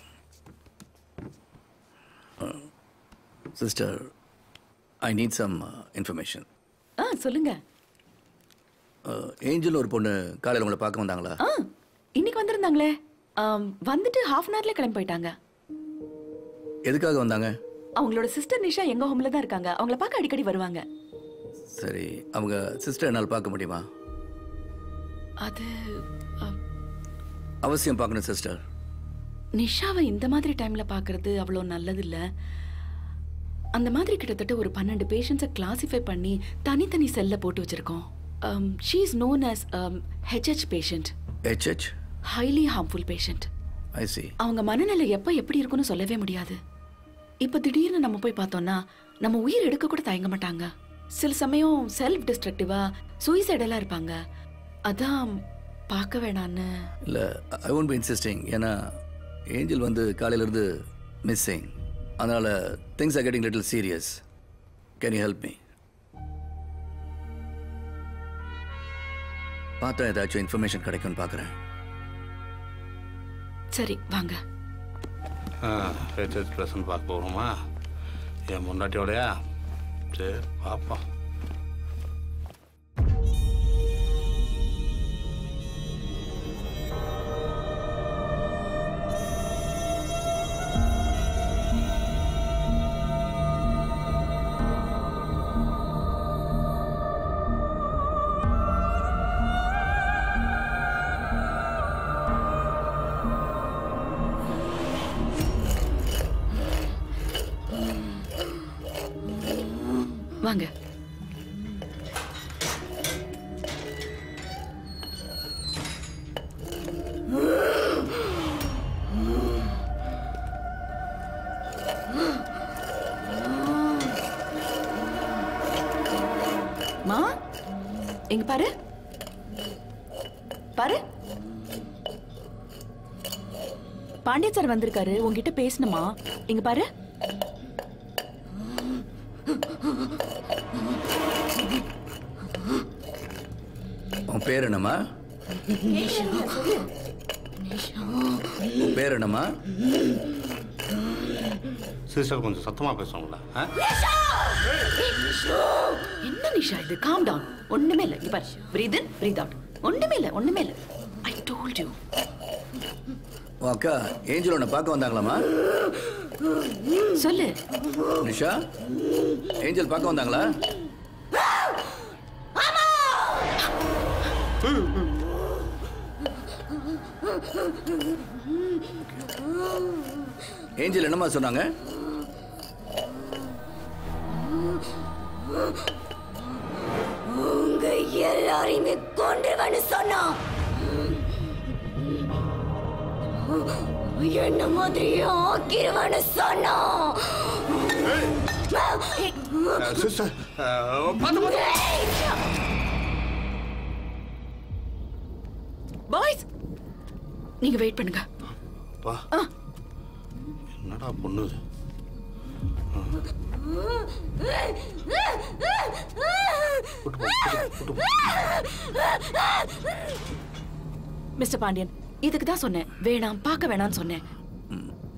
Sister, I need some information. சொல்லுங்க. ஏஞ்சல் ஒரு பொண்ணு காலையில் உங்களை பார்க்க வந்தாங்களா? இன்னைக்கு வந்திருந்தாங்களே. வந்துட்டு ஹாஃப் அன் ஹவர்ல கிளம்பி போயிட்டாங்க. எதுக்காக வந்தாங்க? அவங்களோட சிஸ்டர் நிஷா எங்க ஹோம்ல தான் இருக்காங்க. அவங்கள பார்க்க அடிக்கடி வருவாங்க. சரி, அவங்க சிஸ்டர் என்னால் பார்க்க முடியுமா? அது அவசியம் பார்க்கணும் சிஸ்டர். நிஷாவை இந்த மாதிரி டைம்ல பார்க்கறது அவ்வளோ நல்லது இல்லை. அந்த மாதிரி கிட்டத்தட்ட ஒரு 12 பேஷண்ட்ஸை கிளாசிஃபை பண்ணி தனித்தனி செல்ல போட்டு வச்சிருக்கோம். She is known as HH patient. HH? Highly harmful patient. I see. அவங்க மனநிலை எப்போ எப்படி இருக்குன்னு சொல்லவே முடியாது. இப்போ திடீர்னு நம்ம போய் பார்த்தோம்னா நம்ம உயிர் எடுக்க கூட தயங்க மாட்டாங்க. சில சமயம் செல்ஃப் டிஸ்ட்ரக்டிவா சூசைடெல்லாம் இருப்பாங்க. அதான் பார்க்க வேணான்னு. இல்லை, ஐ ஒன்ட் பி இன்சிஸ்டிங். ஏன்னா ஏஞ்சல் வந்து காலையிலேருந்து மிஸ்ஸிங். அதனால் things are getting little serious. Can you help me? பார்த்தா ஏதாச்சும் இன்ஃபர்மேஷன் கிடைக்கும்னு பார்க்குறேன். சரி வாங்க. HH ப்ரெசன்ட் பார்க்க போகணுமா? என் முன்னாட்டியோடையா? சரி பார்ப்போம். வாங்க. மா இங்க பாரு பாரு. பாண்டியன் சார் வந்திருக்காரு, உங்ககிட்ட பேசணுமா? இங்க பாரு. உன் பேர் என்னம்மா? உன் பேர் என்னம்மா? சிஸ்டர் கொஞ்சம் சத்தமாக பேசுவாங்களா? என்ன நிஷா இது? Calm down. ஒண்ணுமே இல்லை. இங்க பாரு. Breathe in breathe out. ஒண்ணுமே இல்லை, ஒண்ணுமே இல்லை. I told you. உன் அக்கா ஏஞ்சல் உன்னை பார்க்க வந்தாங்களாம்மா? சொல்லு நிஷா. ஏஞ்சல் பார்க்க வந்தாங்களா? ஏஞ்சல் என்னம்மா சொன்னாங்க? உங்க எல்லாரையுமே கொண்டுவன்னு சொன்னா. என்ன மாதிரி ஆக்கிருவன்னு சொன்னா. சிஸ்டர் பாய்ஸ் நீங்க வெயிட் பண்ணுங்க. பா என்னடா பொண்ணு? மிஸ்டர் பாண்டியன், இதுக்கு தான் சொன்னேன் வேணாம், பார்க்க வேணாம்னு சொன்னேன்.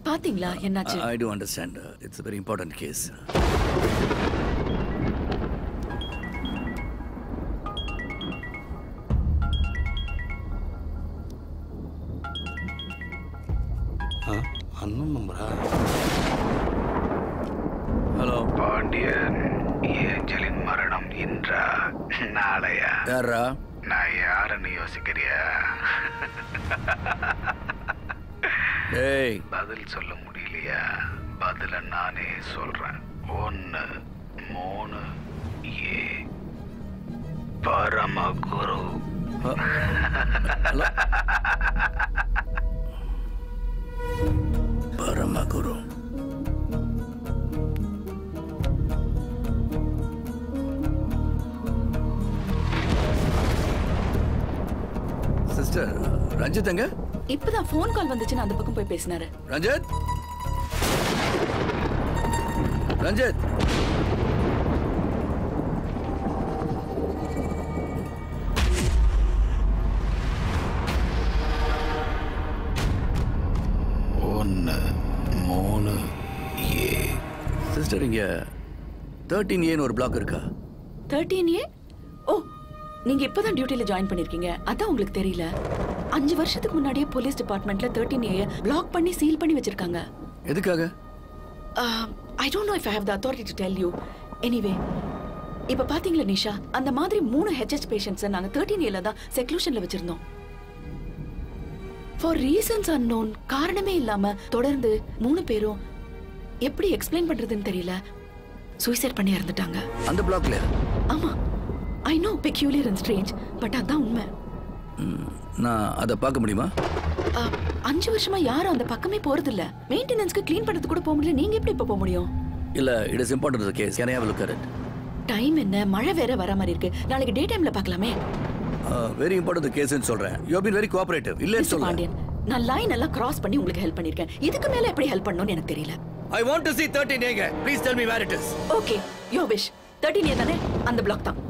பாத்தீங்களா என்னாச்சு? I do understand. It's a very important case. அண்ணன் நம்பரா? ஹலோ பாண்டியன், ஏஞ்சலின் மரணம் இன்றா நாளையா? யாரா? நான் யாருன்னு யோசிக்கிறியா? ஏய், பதில் சொல்ல முடியலையா? பதில நானே சொல்றேன். 1 3 ஏ பரமகுரு. பரமகுரு. சிஸ்டர் ரஞ்சித் எங்க? இப்பதான் ஃபோன் கால் வந்துச்சுன்னு அந்த பக்கம் போய் பேசினாரு. ரஞ்சித், ரஞ்சித். சிஸ்டர் இங்க 13A ஒரு பிளாக் இருக்கா? 13A? ஓ, நீங்க இப்பதான் டியூட்டில ஜாயின் பண்ணிருக்கீங்க, அதான் உங்களுக்கு தெரியல. 5 வருஷத்துக்கு முன்னாடியே போலீஸ் டிபார்ட்மெண்ட்ல 13A பிளாக் பண்ணி சீல் பண்ணி வச்சிருக்காங்க. எதுக்காக? I don't know if I have the authority to tell you. Anyway, இப்ப பாத்தீங்களா நிஷா, அந்த மாதிரி 3 HH பேஷண்ட்ஸ் நாங்க 13Aல தான் செக்லூஷன்ல வச்சிருந்தோம். ஃபார் ரீசன்ஸ் அன்னோன் காரணமே இல்லாம தொடர்ந்து 3 பேரும் எப்படி எக்ஸ்பிளைன் பண்றதுன்னு தெரியல சூசைட் பண்ணி இறந்துட்டாங்க. அந்த பிளாக்ல? ஆமா. I know peculiar and strange, but அதான் உண்மை. நான் அதை பார்க்க முடியுமா? 5 வருஷமா யாரும் அந்த பக்கமே போறதில்ல. மெயின்டெனன்ஸ்க்கு க்ளீன் பண்றது கூட போக முடியல. நீங்க எப்படி இப்ப போக முடியும்? இல்ல, it is important case. Can I have a look at it? Time என்ன, மழை வேற வர மாதிரி இருக்கு. நாளைக்கு டே டைம்ல பார்க்கலாமே. வெரி இம்பார்ட்டன்ட் கேஸ்னு சொல்றேன். You have been very cooperative. இல்லன்னு சொல்றேன். நான் லைன் எல்லாம் கிராஸ் பண்ணி உங்களுக்கு ஹெல்ப் பண்ணிருக்கேன். இதுக்கு மேல எப்படி ஹெல்ப் பண்ணனும்னு எனக்கு தெரியல. I want to see 13A. Please tell me where it is. Okay, your wish. 13A தானே? அந்த பிளாக் தான்.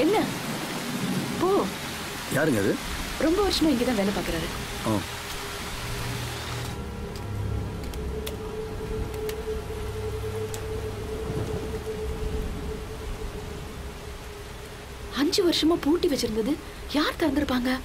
என்ன? போ. யாருங்க அது? ரொம்ப வருஷமா இங்க தான் வேலை பார்க்கறாரு. ஓ. அஞ்சு வருஷமா பூட்டி வச்சிருந்தது யார் திறந்திருப்பாங்க?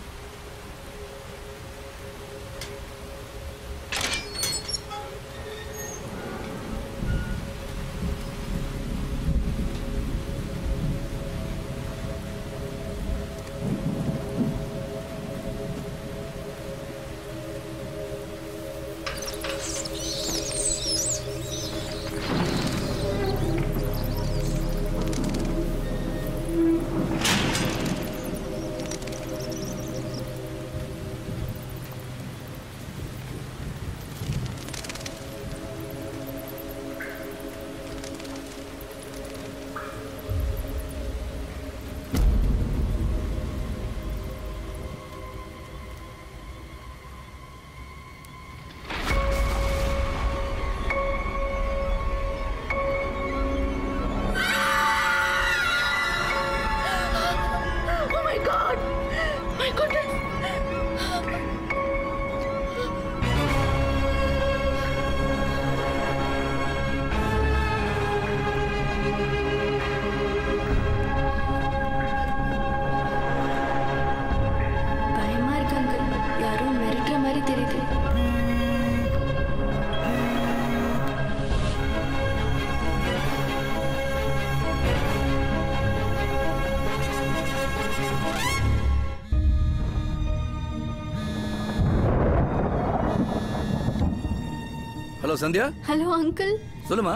ஹலோ சந்தியா. Hello uncle. சொல்லுமா.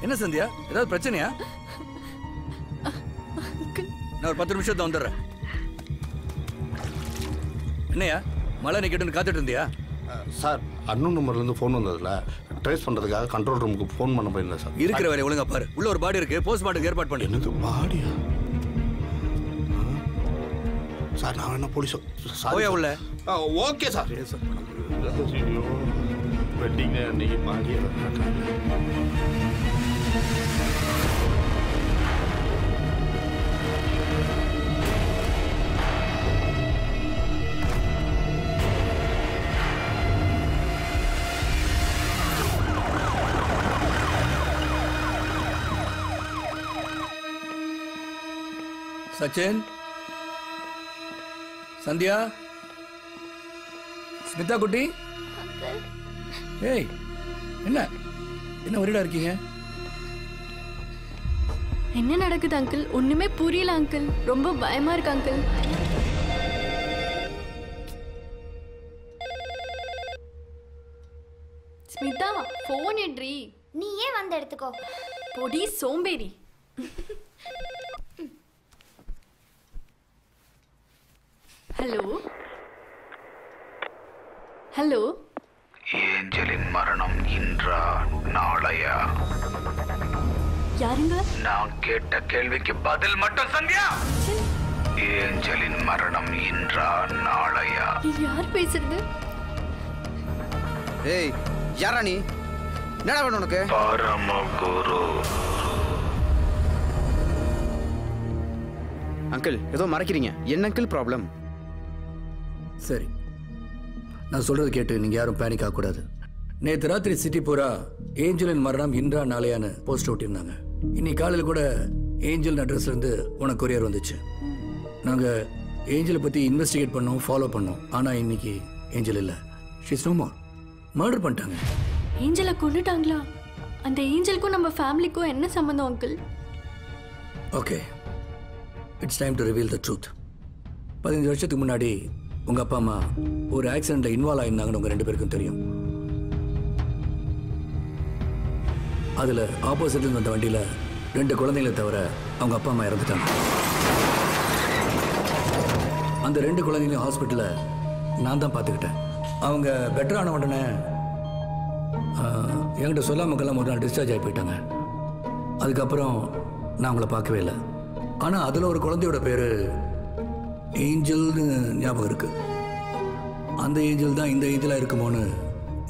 என்ன சந்தியா, ஏதாவது பிரச்சனையா? நான் ஒரு 10 நிமிஷத்துல வந்துடுறேன். என்னையா மழை நிக்கட்டுன்னு காத்துட்டு இருந்தியா? சார், அன்னோன் நம்பர்லேருந்து ஃபோன் வந்ததில்ல, ட்ரேஸ் பண்ணுறதுக்காக கண்ட்ரோல் ரூமுக்கு ஃபோன் பண்ண போயிருந்தேன் சார். இருக்கிற வேலையை ஒழுங்கா பாரு. உள்ள ஒரு பாடி இருக்கு, போஸ்ட்மார்ட்டம் ஏற்பாடு பண்ணு. என்னது பாடியா? சார் நான் என்ன போலீஸ் போயா உள்ள? Okay sir. வெட்டிங் அன்னைக்கு பாடியை சச்சின். சந்தியா, ஸ்மிதா குட்டி. ஏய், என்ன என்ன ஒரேடா இருக்கீங்க? என்ன நடக்குது அங்கிள்? ஒண்ணுமே புரியல அங்கிள். ரொம்ப பயமா இருக்கு அங்கிள். ஸ்மிதா, போன் எடுறி. நீ ஏன் வந்து எடுத்துக்கோ. பொடி சோம்பேறி. Hello hello. ஏஞ்சலின் மரணம் இன்றா நாளையா? யாருங்க? நான் கேட்ட கேள்விக்கு பதில் மட்டும் சந்தியா. ஏஞ்சலின் மரணம் இன்றா நாளையா? யார் பேசுறது? ஏய், யாரா நீ? என்னடா வேணும் உனக்கு? பரமகுரு. அங்கிள், ஏதோ மறைக்கிறீங்க. என்ன அங்கிள் ப்ராப்ளம்? சரி, நான் சொல்றது கேட்டு நீங்க யாரும் பேனிக் ஆகக்கூடாது. நேற்று ராத்திரி சிட்டி பூரா ஏஞ்சலின் மரணம் இன்றா நாளையான்னு போஸ்ட் ஓட்டியிருந்தாங்க. இன்னைக்கு காலையில் கூட ஏஞ்சல் அட்ரஸ்ல இருந்து உனக்கு கொரியர் வந்துச்சு. நாங்க ஏஞ்சலை பத்தி இன்வெஸ்டிகேட் பண்ணோம், ஃபாலோ பண்ணோம். ஆனா இன்னைக்கு ஏஞ்சல் இல்ல. She's no more. மர்டர் பண்ணிட்டாங்க. ஏஞ்சலை கொன்னுட்டாங்களா? அந்த ஏஞ்சலுக்கும் நம்ம ஃபேமிலிக்கும் என்ன சம்பந்தம் uncle? Okay, it's time to reveal the truth. 15 வருஷத்துக்கு முன்னாடி உங்க அப்பா அம்மா ஒரு ஆக்சிடென்ட்ல இன்வால்வ் ஆயிருந்தாங்கன்னு உங்க 2 பேருக்கும் தெரியும். அதுல ஆப்போசிட்ல வந்த வண்டியில 2 குழந்தைகளை தவிர அவங்க அப்பா அம்மா இறந்துட்டாங்க. அந்த 2 குழந்தைங்களையும் ஹாஸ்பிட்டல்ல நான் தான் பார்த்துக்கிட்டேன். அவங்க பெட்டர் ஆன உடனே என்கிட்ட சொல்லாமக்கெல்லாம் ஒரு நாள் டிஸ்சார்ஜ் ஆகி போயிட்டாங்க. அதுக்கப்புறம் நான் அவங்கள பார்க்கவே இல்லை. ஆனால் அதில் ஒரு குழந்தையோட பேர் ஏஞ்சல்னு ஞாபகம் இருக்கு. அந்த ஏஞ்சல் தான் இந்த ஏஞ்சலாக இருக்குமோன்னு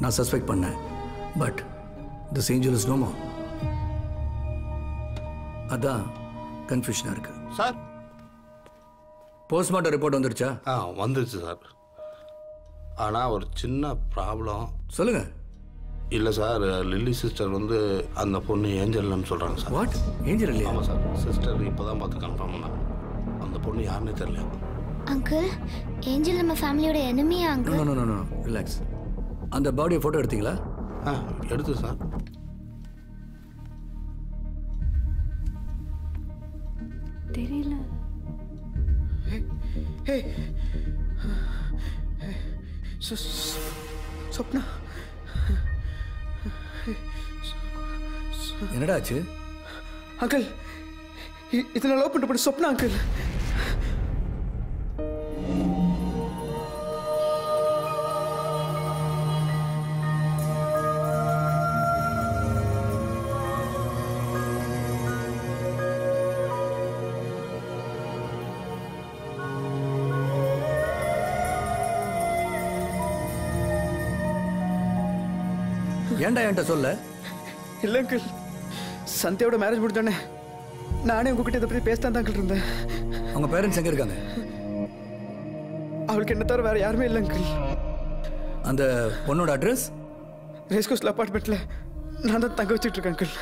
நான் சஸ்பெக்ட் பண்ணேன். But this Angel is no more. அதான் கன்ஃபியூஷனாக இருக்கு. சார், போஸ்ட்மார்ட்டம் ரிப்போர்ட் வந்துருச்சா? வந்துருச்சு சார். ஆனால் ஒரு சின்ன ப்ராப்ளம். சொல்லுங்க. இல்லை சார், லில்லி சிஸ்டர் வந்து அந்த பொண்ணு ஏஞ்சல்னு சொல்கிறாங்க சார். வாட்? ஏஞ்சல் இல்லையா? ஆமாம் சார், சிஸ்டர் இப்போ தான் பார்த்து கன்ஃபார்ம் பண்ணாங்க. அந்த பொண்ணு யாருன்னே தெரியல. அங்கிள், ஏஞ்சல் நம்ம ஃபேமிலியோட எனிமியா uncle? No no no, relax. அந்த பாடியை ஃபோட்டோ எடுத்தீங்களா? எடுத்து சார். தெரியல. சொப்னா, என்னடா ஆச்சு? அங்கிள், இதை நான் லவ் பண்ண சொப்னா அங்கிள். ஏன்டா என்கிட்ட சொல்ல? இல்லை அங்கிள், சந்தியாவோட மேரேஜ் முடிஞ்சோடனே நானே உங்ககிட்ட இதை பற்றி பேசத்தான் தான் அங்கிள் இருந்தேன். அவங்க பேரண்ட்ஸ் எங்கே இருக்காங்க? அவளுக்கு என்ன தவிர வேற யாருமே இல்லை அங்கிள். அந்த பொண்ணோட அட்ரஸ்? ரேஸ்கோஸ்ல அப்பார்ட்மெண்ட்ல நான் தான் தங்க வச்சுட்டு இருக்கேன் அங்கிள்.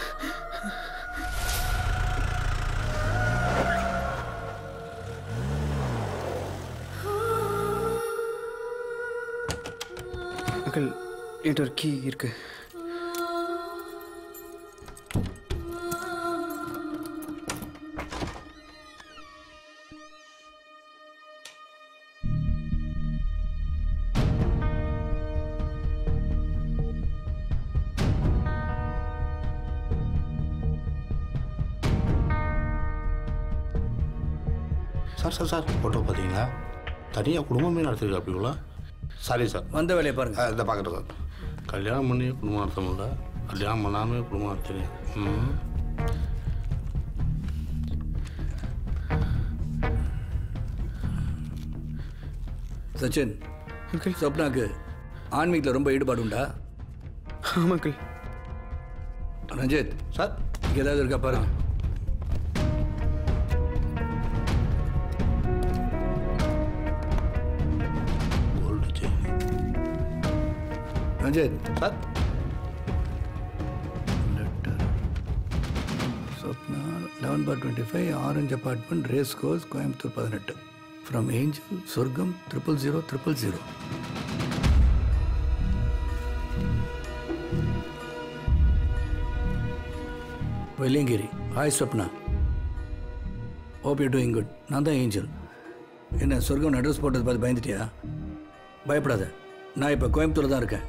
அங்கிள், என்கிட்ட ஒரு கீ இருக்கு. சார் ஃபோட்டோ பார்த்தீங்களா? தனியாக குடும்பமே நடத்திருக்கா அப்படிங்களா? சாரி சார், வந்த வேலையை பாருங்க. இதை பார்க்குறேன் சார். கல்யாணம் பண்ணி குடும்பம் நடத்த முடியல, கல்யாணம் பண்ணாமே குடும்பம் நடத்துறேன். சச்சின், சொப்னாக்கு ஆன்மீகத்தில் ரொம்ப ஈடுபாடு உண்டா? ஆமாம் அங்கிள். ரஞ்சித் சார், இங்கே ஏதாவது இருக்கா பாருங்க. Ranjith sir, Swapna 11/25 orange apartment, race course, Coimbatore 18. From Angel சொர்க்கம் 00000. Velliangiri. Hi Swapna. Hope you doing good. நான் தான் ஏஞ்சல். என்ன சொர்க்கம் அட்ரஸ் போட்டது பார்த்து பயந்துட்டியா? பயப்படாத, நான் இப்போ கோயம்புத்தூர் தான் இருக்கேன்.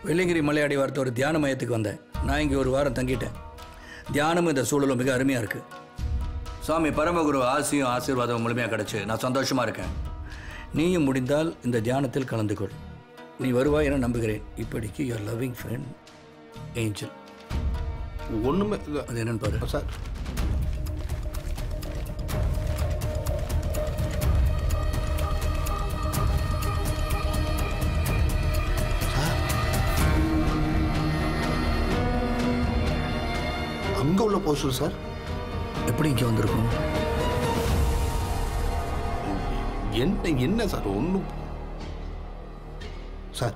வெள்ளியங்கிரி மலையாடி வாரத்தை ஒரு தியான மையத்துக்கு வந்தேன். நான் இங்கே ஒரு வாரம் தங்கிட்டேன். தியானமும் இந்த சூழலும் மிக அருமையாக இருக்குது. சுவாமி பரமகுரு ஆசியும் ஆசீர்வாதம் முழுமையாக கிடச்சி நான் சந்தோஷமாக இருக்கேன். நீயும் முடிந்தால் இந்த தியானத்தில் கலந்து கொள். நீ வருவாய் என நம்புகிறேன். இப்படிக்கு யுவர் லவ்விங் ஃப்ரெண்ட் ஏஞ்சல். ஒன்றுமே அது என்னன்னு பாரு சார். அங்கே உள்ள போஸ்டர் சார் எப்படி இங்கே வந்திருக்கும்? என்ன சார் ஒன்றும் சார்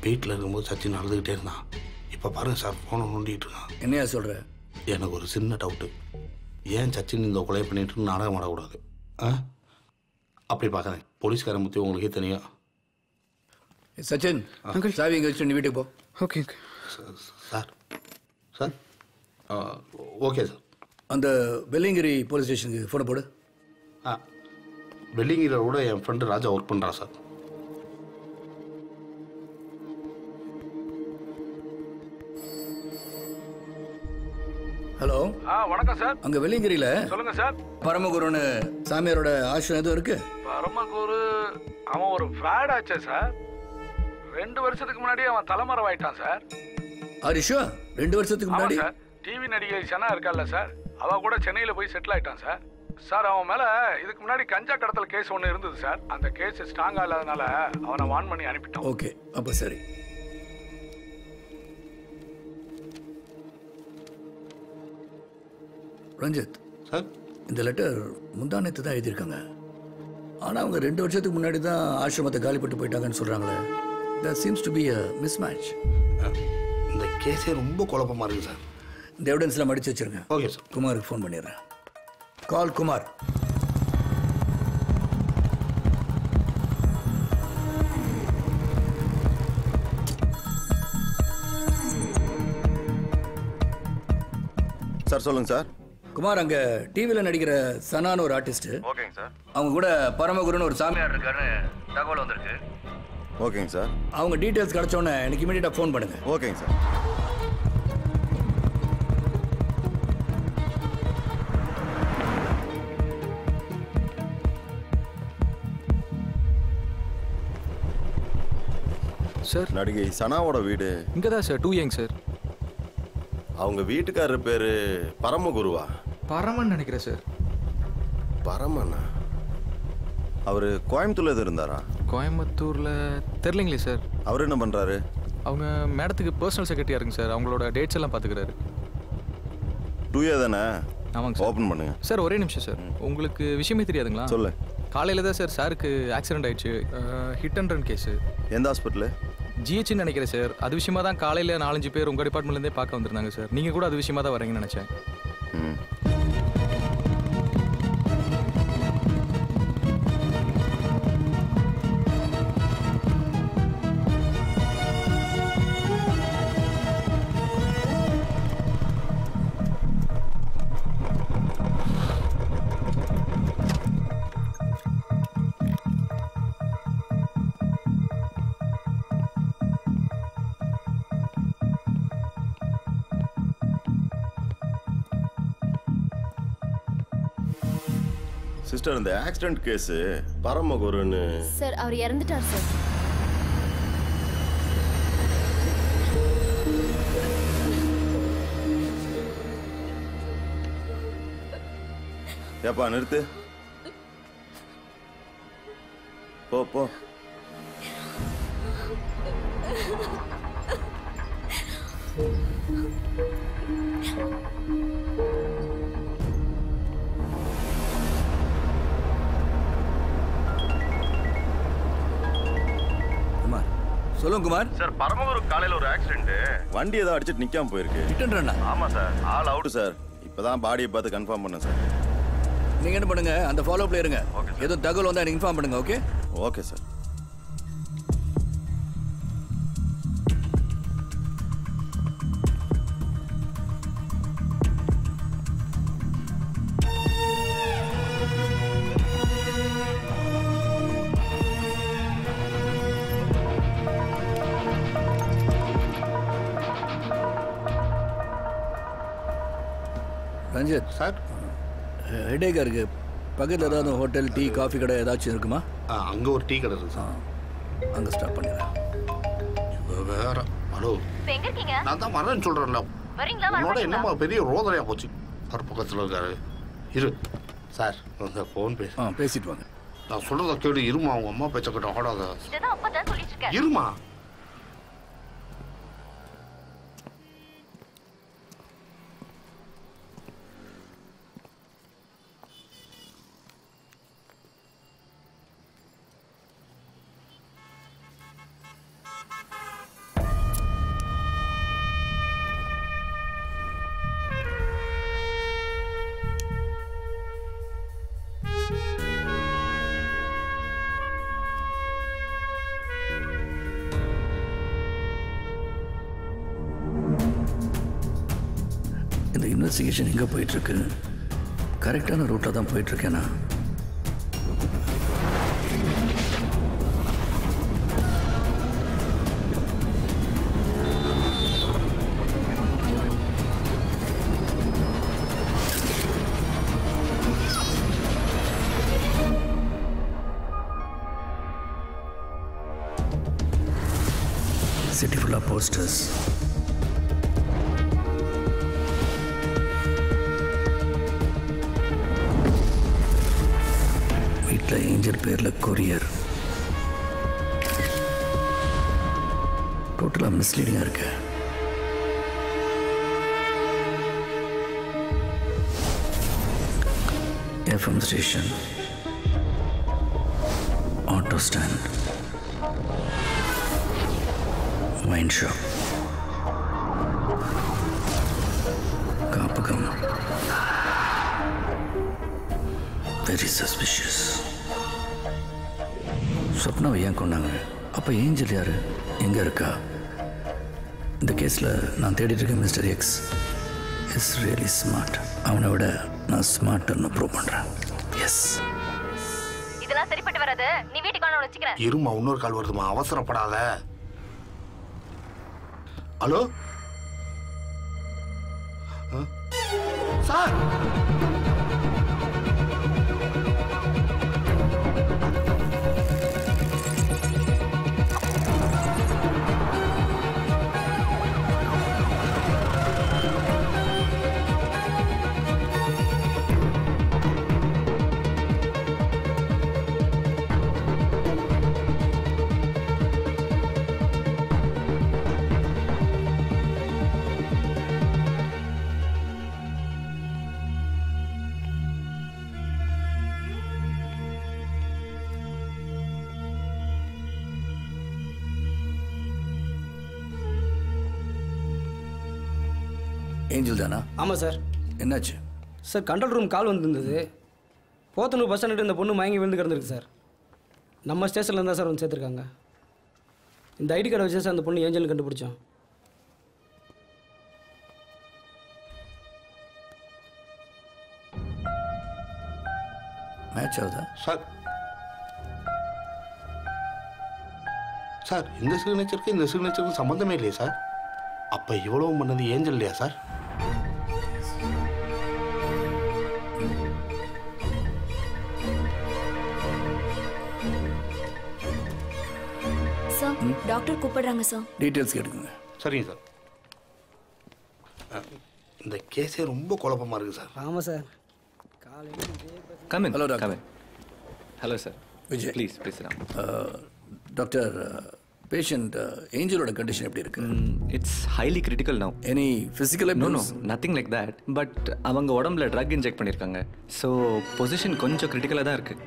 வீட்டில் இருக்கும்போது சச்சின் அழுதுகிட்டே இருந்தான். இப்போ பாருங்க சார் ஃபோனை நோண்டிகிட்டு இருக்கான். என்னையா சொல்கிற? எனக்கு ஒரு சின்ன டவுட்டு. ஏன் சச்சின் இந்த கொலை பண்ணிட்டு நாடகம் ஆடக்கூடாது? அப்படி பார்க்குறேன். போலீஸ்காரன் பற்றி உங்களுக்கே தெரியும். சச்சின் சாவி இங்கே வச்சு நீ வீட்டுக்கு போ. Okay sir. Sir okay sir. அந்த வெள்ளியங்கிரி போலீஸ் ஸ்டேஷனுக்கு ஃபோனை போடு. வெள்ளியங்கிரியில் கூட என் ஃப்ரெண்டு ராஜா ஒர்க் பண்ணுறான் சார். ஹலோ. வணக்கம் சார். அங்கே வெள்ளியங்கிரியில் சொல்லுங்க சார். பரமகுருன்னு சாமியாரோட ஆசிரம் எதுவும் இருக்கு? பரமகுரு அவன் ஒரு ஃப்ராட் ஆச்சே சார். 2 வருஷத்துக்கு முன்னாடியே அவன் தலைமறை ஆயிட்டான் சார். ஹரிஷா 2 வருஷத்துக்கு முன்னாடி? சார் டிவி நடிகை சனா இருக்கால்ல சார், அவ கூட சென்னையில் போய் செட்டில் ஆயிட்டான் சார். சார் அவன் மேலே இதுக்கு முன்னாடி கஞ்சா கடத்தல் கேஸ் ஒன்று இருந்தது சார். அந்த கேஸ் ஸ்ட்ராங்காக இல்லாதனால அவனை வான் பண்ணி அனுப்பிட்டான். ஓகே, அப்போ சரி. ரஞ்சித் சார், இந்த லெட்டர் முந்தானத்து தான் எழுதியிருக்காங்க. ஆனால் அவங்க 2 வருஷத்துக்கு முன்னாடி தான் ஆசிரமத்தை காலிப்பட்டு போயிட்டாங்கன்னு சொல்கிறாங்களே. There seems to be a mismatch. இந்த கேஸே ரொம்ப குழப்பமாக இருக்குது சார். இந்த எவிடன்ஸ்லாம் மடிச்சு வச்சிருங்க. Okay sir. குமாருக்கு ஃபோன் பண்ணிடுறேன். கால் குமார். சார் சொல்லுங்க சார். குமார், அங்கே டிவியில் நடிக்கிற சனான்னு ஒரு ஆர்டிஸ்ட். ஓகேங்க சார். அவங்க கூட பரமகுருன்னு ஒரு சாமியார் இருக்காருன்னு தகவல் வந்திருக்கு. ஓகேங்க சார். அவங்க டீட்டெயில்ஸ் கிடைச்சோன்னே எனக்கு இமீடியட்டாக ஃபோன் பண்ணுங்க. ஓகேங்க சார். சார், நடிகை சனாவோட வீடு இங்கே தான் சார். 2 young sir. அவங்க வீட்டுக்காரர் பேரு பரமகுருவா? பரமன் நினைக்கிறேன் சார். பரமனா? அவர் கோயம்புத்தூர்ல எது இருந்தாரா? கோயம்புத்தூரில் தெரிலிங்களே சார். அவர் என்ன பண்ணுறாரு? அவங்க மேடத்துக்கு பர்சனல் செக்ரட்டரியாக இருக்குங்க சார். அவங்களோட டேட்ஸ் எல்லாம் பார்த்துக்கிறாரு. 2 தானே? ஆமாங்க சார். ஓப்பன் பண்ணுங்க சார். ஒரே நிமிஷம் சார். உங்களுக்கு விஷயமே தெரியாதுங்களா? சொல்லு. காலையில் தான் சார் சாருக்கு ஆக்சிடென்ட் ஆயிடுச்சு. Hit and run case. எந்த ஹாஸ்பிட்டலு? ஜிஹெச்னு நினைக்கிறேன் சார். அது விஷயமா தான் காலையில் 4-5 பேர் உங்கள் டிபார்ட்மெண்ட்லேருந்தே பார்க்க வந்திருந்தாங்க சார். நீங்கள் கூட அது விஷயமா தான் வரீங்கன்னு நினச்சேன். சிஸ்டர், இந்த ஆக்சிடென்ட் கேஸ் பரமகுருன்னு. சார், அவர் இறந்துட்டார் சார். ஏப்பா நிறுத்து. போ போ. சொல்லுங்க குமார். சார், பரமகுரு காலையில் ஒரு ஆக்சிடென்ட். வண்டி ஏதோ அடிச்சுட்டு நிக்காம போயிருக்கு. ஹிட் அண்ட் ரன்னா? ஆமாம் சார். All out sir. இப்போதான் பாடியை பார்த்து கன்ஃபார்ம் பண்ணேன் சார். நீங்கள் என்ன பண்ணுங்க, அந்த ஃபாலோப்பில் இருங்க. எதுவும் தகவல் வந்தால் எனக்கு இன்ஃபார்ம் பண்ணுங்க. Okay? Okay sir. Ranjith sir, ஹெடேக்காக இருக்கு. பக்கத்தில் ஏதாவது ஹோட்டல், டீ, காஃபி கடை ஏதாச்சும் இருக்குமா? அங்கே ஒரு டீ கடை இருக்கு சார். அங்கே ஸ்டாப் பண்ணிடுறேன். வேற ஹலோ, எங்க இருக்கீங்க? நான் தான் வரேன்னு சொல்கிறேன்ல. வரீங்களா? உன்னோட என்னம்மா பெரிய ரோதனையாக போச்சு. சார் பக்கத்தில் இருக்காரு. இரு சார், அந்த ஃபோன் பேசிட்டு வாங்க. நான் சொல்கிறத கேடு. இருமா, அவங்க அம்மா பேச்ச கிட்ட ஆடாத. இதுதான் அப்பா தான் சொல்லிட்டு இருக்கேன். இருமா. இந்த இன்வெஸ்டிகேஷன் எங்கே போயிட்டுருக்கு? கரெக்டான ரூட்டில் தான் போயிட்டுருக்கேனா? சிட்டி ஃபுல்லாக போஸ்டர்ஸ். வீட்டில் ஏஞ்சல் பேரில் கொரியர். டோட்டலாக மிஸ்லீடிங்காக இருக்கு. FM station, auto stand, wine shop, காப்பகம். Very suspicious. சொப்னாவை ஏன் கொண்டாங்க? அப்போ ஏஞ்சல் யாரு? எங்கே இருக்கா? இந்த கேஸில் நான் தேடிட்டு இருக்கேன் mister X is really smart. அவனை விட நான் ஸ்மார்ட்னு ப்ரூவ் பண்ணுறேன். எஸ், இதெல்லாம் சரிப்பட்டு வராது. நீ வீட்டுக்கு வாங்க, வச்சுக்கிறேன். இருமா, இன்னொரு கால் வருதுமா, அவசரப்படாத. ஹலோ சார், ஏஞ்சல் தானா? ஆமாம் சார். என்னாச்சு சார்? கண்ட்ரோல் ரூம் கால் வந்துருந்தது. போத்தனூர் பஸ் ஸ்டாண்டு இந்த பொண்ணு மயங்கி விழுந்து கிடந்திருக்கு சார். நம்ம ஸ்டேஷனில் இருந்தால் சார் வந்து சேர்த்துருக்காங்க. இந்த ஐடி கார்டை வச்சு சார் அந்த பொண்ணு ஏஞ்சல்னு கண்டுபிடிச்சோம். மேட்ச் ஆகுதா சார்? சார், இந்த சிக்னேச்சருக்கு இந்த சிக்னேச்சருக்கு சம்மந்தமே இல்லையா சார்? அப்போ இவ்வளவு பண்ணது ஏஞ்சல் இல்லையா சார்? சார், டாக்டர் கூப்பிடுறாங்க சார். டீட்டெயில்ஸ் கேட்டுக்கோங்க. சரிங்க சார். இந்த கேஸே ரொம்ப குழப்பமா இருக்கு சார். ஆமாம் sir. Come in. Hello, doctor. Come in. Hello, sir. Vijay. Please sit down. Doctor, patient ஏஞ்சலோட கண்டிஷன் எப்படி இருக்கு? It's highly critical now. Any physical? No, nothing like that. But அவங்க உடம்புல ட்ரக் இன்ஜெக்ட் பண்ணியிருக்காங்க. ஸோ பொசிஷன் கொஞ்சம் கிரிட்டிக்கலாக தான் இருக்கு.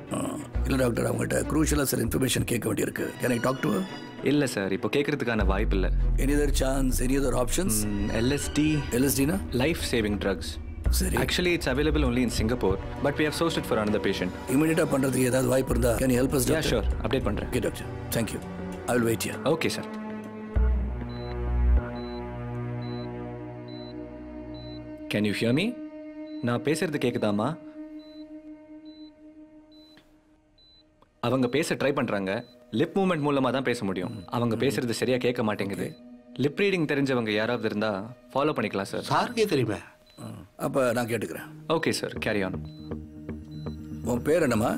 இல்லை டாக்டர், அவங்ககிட்ட க்ரூஷியலாக சார் இன்ஃபர்மேஷன் கேட்க வேண்டியிருக்கு. Can I talk to her? இல்லை சார், இப்போ கேட்கறதுக்கான வாய்ப்பு இல்லை. Any other chance, any other options? LSD. LSDனா லைஃப் சேவிங் ட்ரக்ஸ். சரி. Actually, it's available only in Singapore, but we have sourced it for another patient. இமிடியேட்டாக பண்ணுறதுக்கு ஏதாவது வாய்ப்பு இருந்தா can you help us Yeah, sure. Update பண்ணுறேன். Okay doctor, thank you. I will wait here. Okay, sir. Can you hear me? நான் பேசுறது கேக்குதாமா? அவங்க பேச ட்ரை பண்றாங்க. லிப் மூவ்மெண்ட் மூலமா தான் பேச முடியும். அவங்க பேசுறது சரியா கேட்க மாட்டேங்குது. லிப் ரீடிங் தெரிஞ்சவங்க யாராவது இருந்தா ஃபாலோ பண்ணிக்கலாம் சார். சாருக்கே தெரியுமே. அப்போ நான் கேட்டுக்கிறேன். Okay sir, carry on. உன் பேர் என்னம்மா?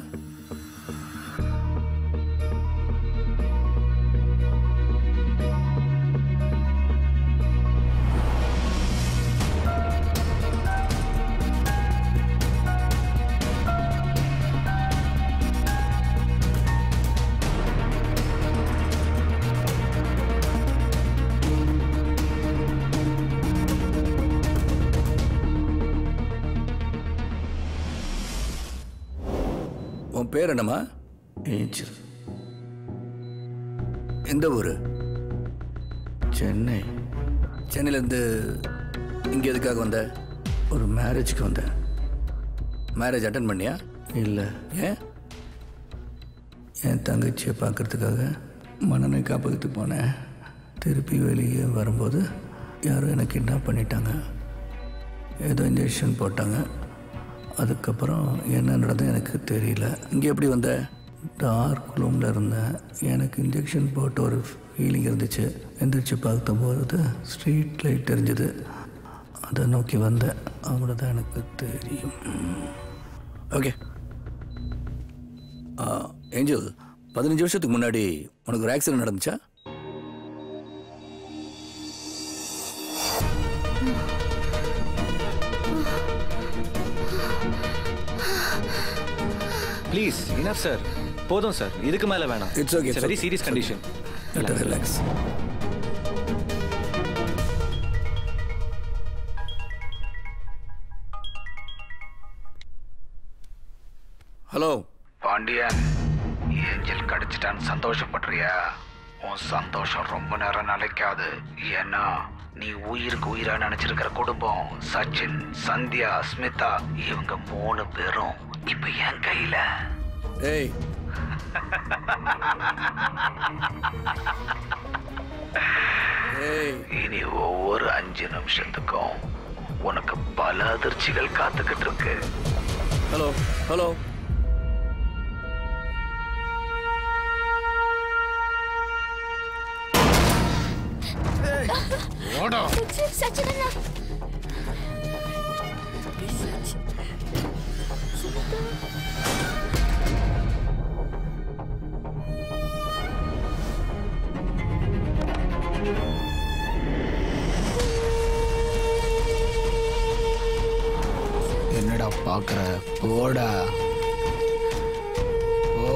உன் பேர் என்னம்மா? ஏஞ்சல். எந்த ஊர்? சென்னை. சென்னையிலேருந்து இங்கே எதுக்காக வந்த? ஒரு மேரேஜுக்கு வந்தேன். மேரேஜ் அட்டன் பண்ணியா? இல்லை. ஏன்? என் தங்கச்சியை பார்க்கறதுக்காக மனநோய் காப்பகத்துக்கு போனேன். திருப்பி வெளியே வரும்போது யாரும் எனக்கு கிட்னாப் பண்ணிட்டாங்க. ஏதோ இன்ஜெக்ஷன் போட்டாங்க. அதுக்கப்புறம் என்ன நடந்தது எனக்கு தெரியல. இங்கே எப்படி வந்த? டார்க் ரூமில் இருந்தேன். எனக்கு இன்ஜெக்ஷன் போட்ட ஒரு ஃபீலிங் இருந்துச்சு. எந்திரிச்சு பார்க்கும்போது ஸ்ட்ரீட் லைட் தெரிஞ்சுது. அதை நோக்கி வந்தேன். அவ்வளோதான் எனக்கு தெரியும். ஓகே. ஏஞ்சல், 15 வருஷத்துக்கு முன்னாடி உனக்கு ஒரு ஆக்சிடென்ட் நடந்துச்சா? Please, enough sir. போதும் சார், இதுக்கு மேலே வேணாம். It's okay. Very serious condition. Relax. Hello Pandian, Angel கிடைச்சிட்டான்னு சந்தோஷப்படுறியா? உன் சந்தோஷம் ரொம்ப நேரம் நிலைக்காது. ஏன்னா நீ உயிருக்கு உயிரா நினைச்சிருக்கிற குடும்பம் சச்சின், சந்தியா, ஸ்மிதா இவங்க 3 பேரும் இப்ப என் கையில. ஏய், இனி ஒவ்வொரு 5 நிமிஷத்துக்கும் உனக்கு பல அதிர்ச்சிகள் காத்துக்கிட்டு இருக்கு. Hello hello. சச்சின் அண்ணா. என்னடா பாக்குற? போடா. ஓ,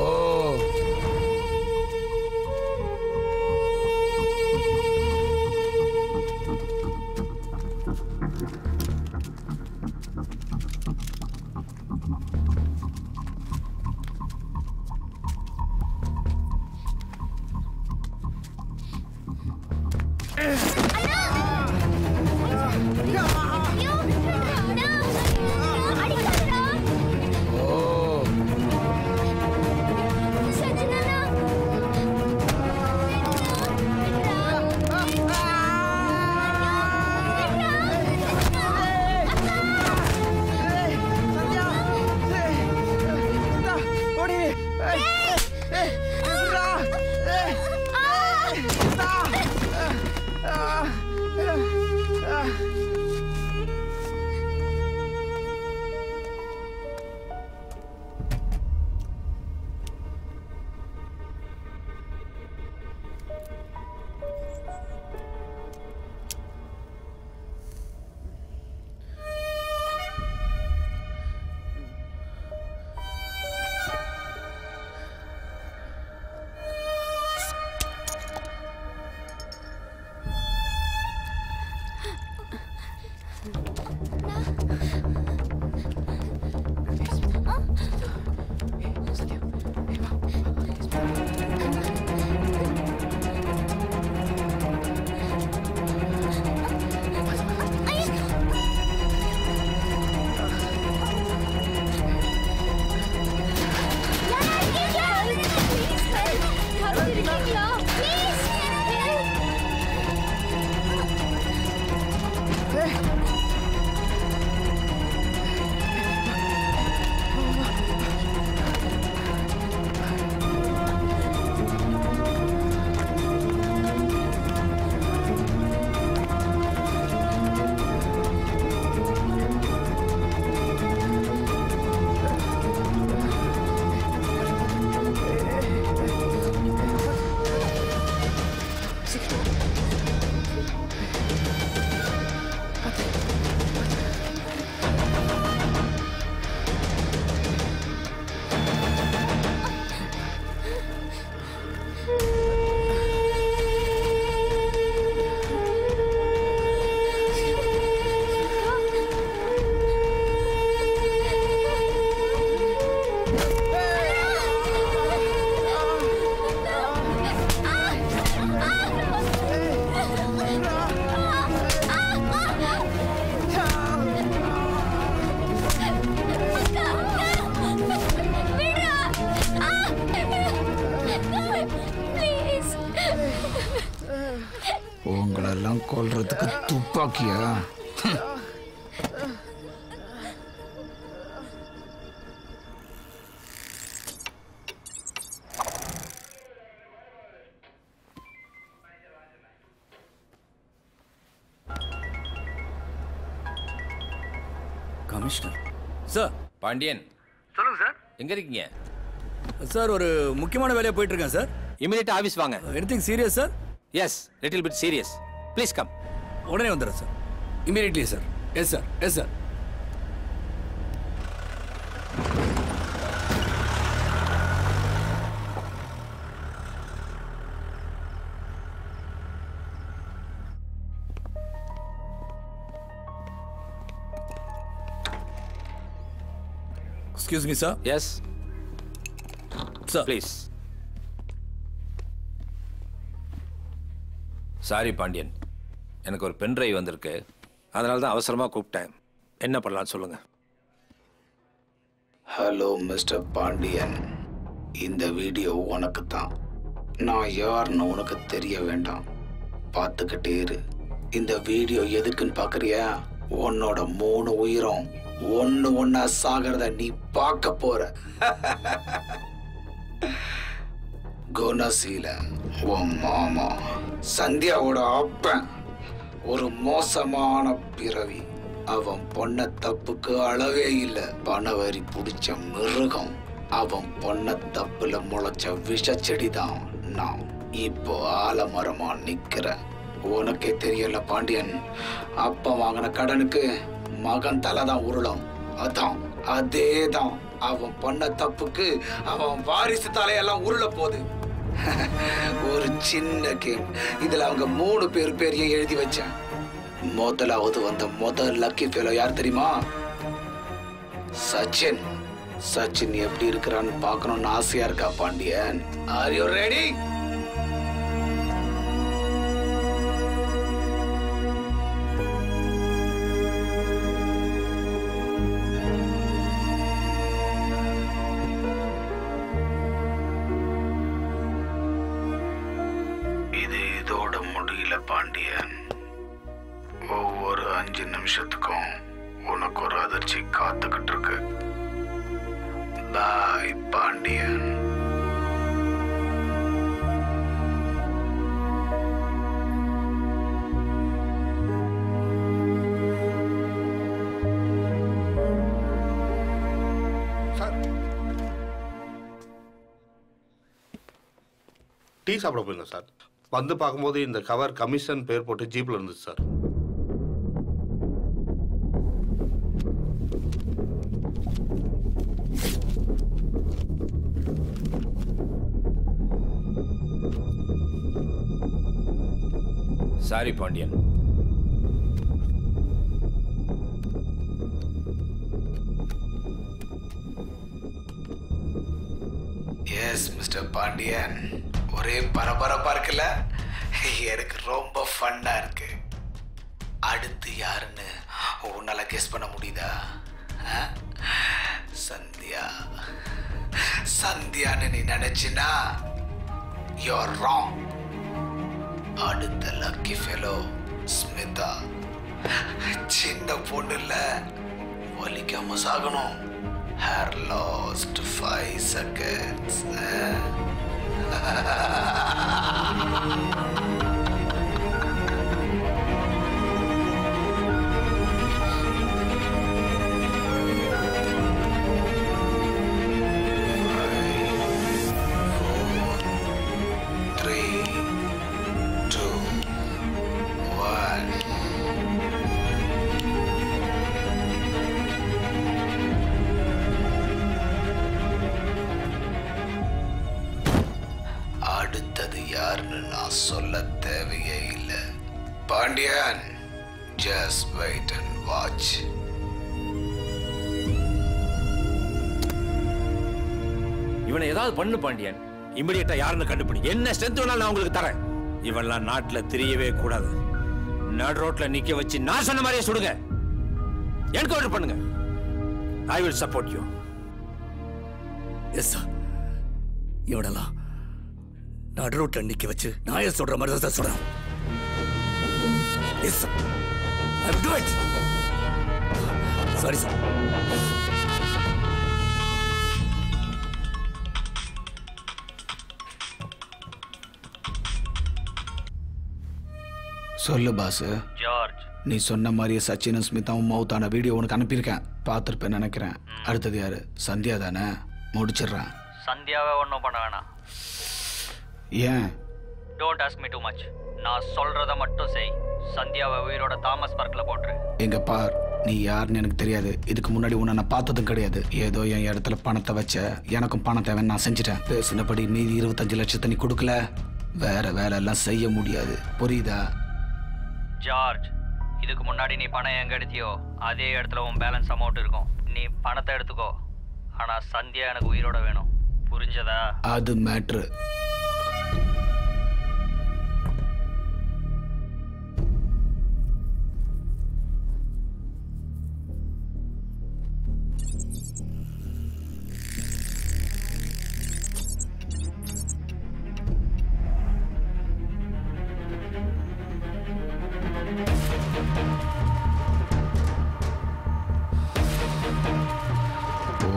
உங்களெல்லாம் கொல்றதுக்கு துப்பாக்கியா? Commissioner sir. பாண்டியன் சொல்லுங்க சார். எங்க இருக்கீங்க சார்? ஒரு முக்கியமான வேலையா போயிட்டு இருக்கேன் சார். இமிடியேட் ஆபீஸ் வாங்க. Anything serious sir? Yes, little bit serious. Please come. உடனே வந்துடுறேன் sir. Immediately sir. Yes sir, yes sir. Excuse me, sir. Yes. Sir. Please. Sorry Pandian, எனக்கு ஒரு பென் டிரைவ் வந்திருக்கு. அதனால தான் அவசரமாக கூப்பிட்டேன். என்ன பண்ணலாம்னு சொல்லுங்க. ஹலோ மிஸ்டர் பாண்டியன், இந்த வீடியோ உனக்கு தான். நான் யாருன்னு உனக்கு தெரிய வேண்டாம். பார்த்துக்கிட்டே இரு. இந்த வீடியோ எதுக்குன்னு பார்க்குறியா? உன்னோட 3 உயிரும் ஒன்னா சாகிறத நீ பார்க்க போற. குணசீல உன் மாமா சந்தியாவோட அப்பன் ஒரு மோசமான பிறவி. அவன் பொண்ண தப்புக்கு அளவே இல்லை. பணவரி பிடிச்ச மிருகம். அவன் பொண்ண தப்புல முளைச்ச விஷ செடிதான் நான். இப்போ ஆலமரமா நிக்கிறேன். உனக்கே தெரியல பாண்டியன், அப்பா வாங்கின கடனுக்கு மகன் தலைதான் உருளும். அதான் அதேதான் அவன் பண்ண தப்புக்கு அவன் வாரிசு தலையெல்லாம் உருள போகுது. ஒரு சின்ன கேம். இதுல அவங்க 3 பேரையும் எழுதி வச்சேன். முதலாவது வந்த முதல் லக்கி ஃபெலோ யார் தெரியுமா? சச்சின். சச்சின் எப்படி இருக்கிறான்னு பார்க்கணும்னு ஆசையா இருக்கா பாண்டியன்? Are you ready? இதோட முடியல பாண்டியன். ஒவ்வொரு 5 நிமிஷத்துக்கும் உனக்கு ஒரு அதிர்ச்சி காத்துக்கிட்டு இருக்கு. பாய் பாண்டியன். டீ சாப்பிட போயிருந்தேன் சார். வந்து பார்க்கும்போது இந்த கவர் கமிஷன் பேர் போட்டு ஜீப்ல இருந்துச்சு sir. Sorry Pandian. Yes mister Pandian, ஒரே பரபரப்பா இருக்குல்ல? எனக்கு ரொம்ப ஃபன்னா இருக்கு. அடுத்து யாருன்னு உன்னால கெஸ் பண்ண முடியுதா? சந்தியா. சந்தியான்னு நீ நினைச்சினா you're wrong. அடுத்த லக்கி ஃபெலோ ஸ்மிதா. சின்ன பொண்ணு இல்ல, வலிக்காம சாகணும். Hair lost 5 seconds. Five, 4, 3, 2, தேவையே இல்லை. Pandian, just wait and watch. இவனை ஏதாவது பண்ணு பாண்டியன். இமிடியேட்டா யாருன்னு கண்டுபிடி. என்ன ஸ்ட்ரென்த் வேணாலும் நான் உங்களுக்கு தரேன். இவெல்லாம் நாட்டுல தெரியவே கூடாது. நடு ரோட்ல நிக்க வச்சு நான் சொன்ன மாதிரியே சுடுங்க. என்கவுண்டர் பண்ணுங்க. I will support you. Yes sir. இவனெல்லாம் நடு ரோட்ல நிக்க வச்சு நான் சொல்ற மாதிரி தான் சொல்றேன். Yes sir. I will do it. Sorry sir. சொல்லு பாஸ். ஜார்ஜ், நீ சொன்ன மாதிரியே சச்சினும் ஸ்மிதாவும் மவுத்தான வீடியோ உனக்கு அனுப்பியிருக்கேன். பார்த்துருப்பேன் நினைக்கிறேன். அடுத்தது யாரு? சந்தியா தானே? முடிச்சிடுறேன். சந்தியாவை ஒன்றும் பண்ண வேணாம். ஏன்? Don't ask me too much. நான் சொல்றத மட்டும் செய். சந்தியாவை உயிரோட தாமஸ் பார்க்ல போட்டுரு. எங்க பார், நீ யாருன்னு எனக்கு தெரியாது. இதுக்கு முன்னாடி உன்னை நான் பார்த்ததும் கிடையாது. ஏதோ என் இடத்துல பணத்தை வச்ச, எனக்கும் பணம் தேவைன்னு நான் செஞ்சுட்டேன். பேசினபடி மீதி 25 லட்சத்தை நீ கொடுக்கல, வேற வேலை எல்லாம் செய்ய முடியாது. புரியுதா? ஜார்ஜ், இதுக்கு முன்னாடி நீ பணம் எங்க எடுத்தியோ அதே இடத்துல உன் பேலன்ஸ் அமௌண்ட் இருக்கும். நீ பணத்தை எடுத்துக்கோ. ஆனா சந்தியா எனக்கு உயிரோட வேணும். புரிஞ்சதா? அது மேட்ரு.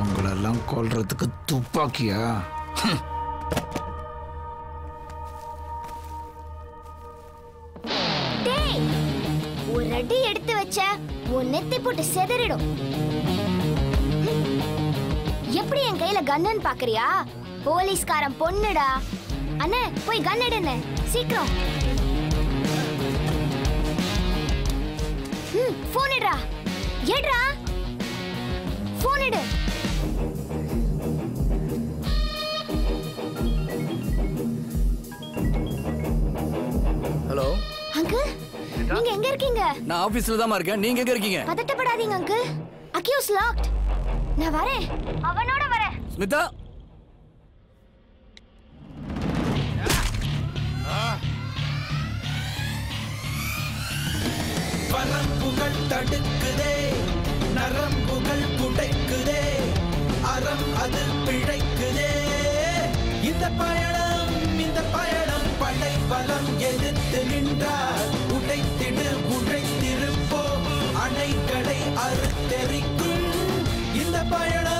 உங்களெல்லாம் கொல்றதுக்கு துப்பாக்கியா? ஒரு அடி எடுத்து வச்ச உன் நெத்தி போட்டு செதறிடும். எப்படி என் கையில கன்னு பாக்குறியா? போலீஸ்காரன் பொண்ணுடா. அண்ணே போய் கன் எடுன்னு சீக்கிரம். போன் எடுடா. எடுடா போன் எடு. ஹலோ அங்கிள், நீங்க எங்க இருக்கீங்க? நான் ஆபீஸ்ல தான் இருக்கேன். நீங்க எங்க இருக்கீங்க? பதட்டப்படாதீங்க அங்கிள். Accused locked. நான் வரேன். அவனோட வரேன். ஸ்மிதா, வரம்புகள் தடுக்குதே, நரம்புகள் புடைக்குதே, அறம் அது பிழைக்குதே. இந்த பயணம் படை பலம் எதிர்த்து நின்றார். உடைத்திடு உழைத்திருப்போம், அணைகளை அறுத்தெரிக்கும். இந்த பயணம்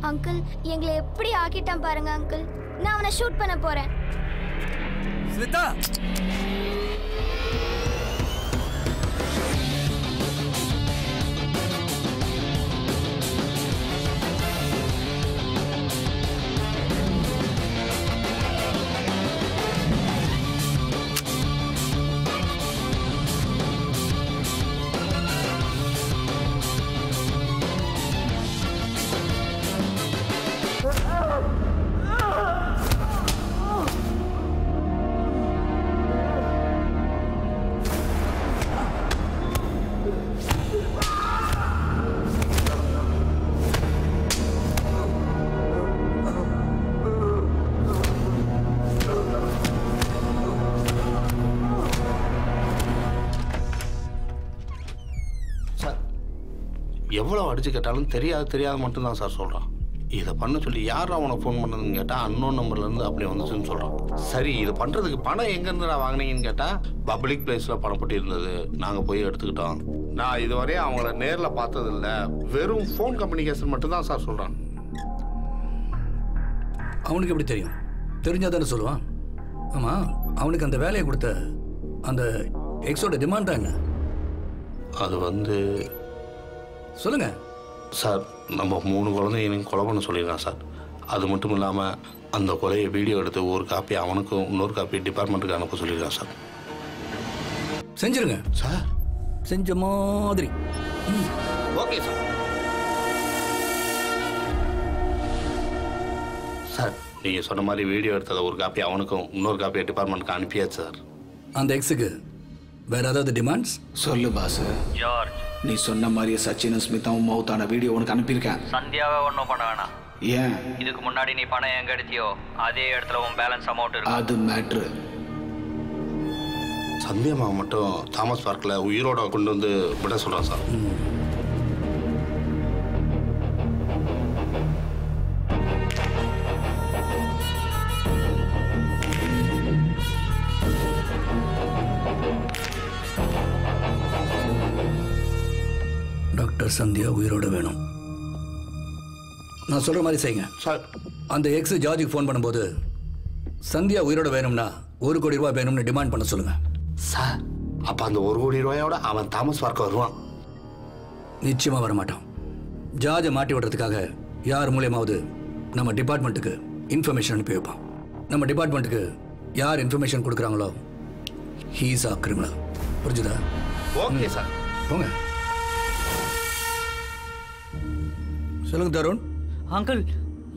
அங்கிள், எங்களை எப்படி ஆக்கிட்டான் பாருங்க அங்கிள். நான் அவனை ஷூட் பண்ண போறேன். ஸ்மிதா, எவ்வளோ அடிச்சு கேட்டாலும் தெரியாது மட்டும்தான் சார் சொல்கிறான். இதை பண்ண சொல்லி யார் அவனை ஃபோன் பண்ணதுன்னு கேட்டால் அன்னோன் நம்பர்லேருந்து அப்படி வந்துச்சுன்னு சொல்கிறான். சரி, இது பண்ணுறதுக்கு பணம் எங்கேருந்து நான் வாங்கினீங்கன்னு கேட்டால் பப்ளிக் பிளேஸில் பணம் போட்டி இருந்தது, நாங்கள் போய் எடுத்துக்கிட்டோம். நான் இதுவரையும் அவங்கள நேரில் பார்த்ததில்ல, வெறும் ஃபோன் கம்யூனிகேஷன் மட்டும்தான் சார் சொல்கிறான். அவனுக்கு எப்படி தெரியும்? தெரிஞ்சாதானே சொல்லுவான். ஆமாம், அவனுக்கு அந்த வேலையை கொடுத்த அந்த எக்ஸோட டிமாண்ட் தான் என்ன? அது வந்து சொல்லுங்க சார், நம்ம 3 குழந்தைங்களையும் கொலை பண்ண சொல்லியிருக்கான் சார். அது மட்டும் இல்லாமல் அந்த கொலையை வீடியோ எடுத்து ஒரு காப்பி அவனுக்கும் இன்னொரு காப்பி டிபார்ட்மெண்ட்டுக்கு அனுப்ப சொல்லியிருக்கான் சார். செஞ்சிருங்க சார். செஞ்ச மாதிரி. Okay sir. சார், நீங்கள் சொன்ன மாதிரி வீடியோ எடுத்ததை ஒரு காப்பி அவனுக்கும் இன்னொரு காப்பியை டிபார்ட்மெண்ட்டுக்கு அனுப்பியாச்சு சார். அந்த எக்ஸுக்கு வேற ஏதாவது டிமாண்ட்ஸ்? சொல்லு பாஸ். ஜார்ஜ், நீ சொன்ன மாதிரியே சச்சினும் ஸ்மிதாவும் மவுத்தான வீடியோ உனக்கு அனுப்பியிருக்கேன். சந்தியாவை ஒன்றும் பண்ண வேணாம். ஏன்? இதுக்கு முன்னாடி நீ பணம் எங்க எடுத்தியோ அதே இடத்துல உன் பேலன்ஸ் அமௌண்ட் இருக்கு. அது மேட்ரு. சந்தியம்மா மட்டும் தாமஸ் பார்க்கில் உயிரோட கொண்டு வந்து விட சொல்கிறான் சார். டாக்டர் சந்தியா உயிரோட வேணும். நான் சொல்ற மாதிரி செய்யுங்க சார். அந்த எக்ஸ் ஜார்ஜுக்கு ஃபோன் பண்ணும்போது சந்தியா உயிரோட வேணும்னா 1 கோடி ரூபாய் வேணும்னு டிமாண்ட் பண்ண சொல்லுங்க. சார், அப்போ அந்த 1 கோடி ரூபாயோட அவன் தாமஸ் பார்க்க வருவான்? நிச்சயமா வரமாட்டான். ஜார்ஜை மாட்டி விடுறதுக்காக யார் மூலியமாவது நம்ம டிபார்ட்மெண்ட்டுக்கு இன்ஃபர்மேஷன் அனுப்பி வைப்பான். நம்ம டிபார்ட்மெண்ட்டுக்கு யார் இன்ஃபர்மேஷன் கொடுக்குறாங்களோ ஹீஸ் ஆ கிரிமினல். புரிஞ்சுதா? Okay sir. போங்க. சொல்லுங்க தருண். அங்கிள்,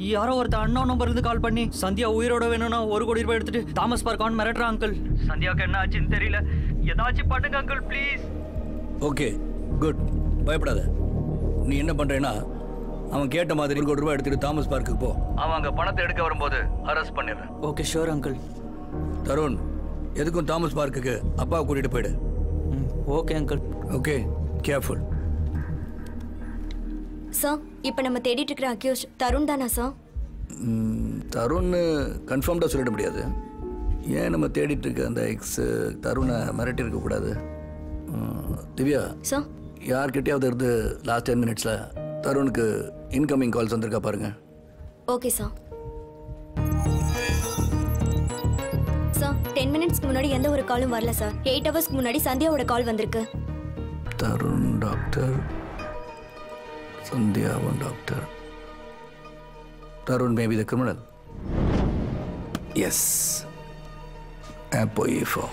யாரோ ஒருத்தர் அண்ணா நம்பர் இருந்து கால் பண்ணி சந்தியா உயிரோட வேணும்னா 1 கோடி ரூபாய் எடுத்துட்டு தாமஸ் பார்க் மிரட்டுறான் அங்கிள். சந்தியாவுக்கு என்ன ஆச்சுன்னு தெரியல, ஏதாச்சும் பண்ணுங்க அங்கிள் ப்ளீஸ். ஓகே குட், பயப்படாத. நீ என்ன பண்றேன்னா அவன் கேட்ட மாதிரி 1 கோடி ரூபாய் எடுத்துட்டு தாமஸ் பார்க்குக்கு போ. அவன் அங்க பணத்தை எடுக்க வரும்போது அரெஸ்ட் பண்ணிடுறேன். Okay sure uncle. தருண், எதுக்கும் தாமஸ் பார்க்குக்கு அப்பாவை கூட்டிட்டு போயிடு. Okay uncle. Okay, careful. Sir, இப்போ நம்ம தேடிட்டு இருக்கிற அக்யூஸ் தருண் தானா சார்? தருண் கன்ஃபார்ம்டாக சொல்லிட முடியாது. ஏன் நம்ம தேடிட்டு இருக்க அந்த எக்ஸ் தருணை மிரட்டி இருக்கக்கூடாது? திவ்யா சார், யார்கிட்டயாவது இருந்து லாஸ்ட் 10 மினிட்ஸில் தருணுக்கு இன்கமிங் கால்ஸ் வந்திருக்கா பாருங்க. Okay sir. சார், 10 மினிட்ஸ்க்கு முன்னாடி எந்த ஒரு காலும் வரல சார். 8 ஹவர்ஸ்க்கு முன்னாடி சந்தியாவோட கால் வந்திருக்கு. தருண் டாக்டர், சந்தியாவும் doctor. Tarun may be the criminal. Yes. Apo E4.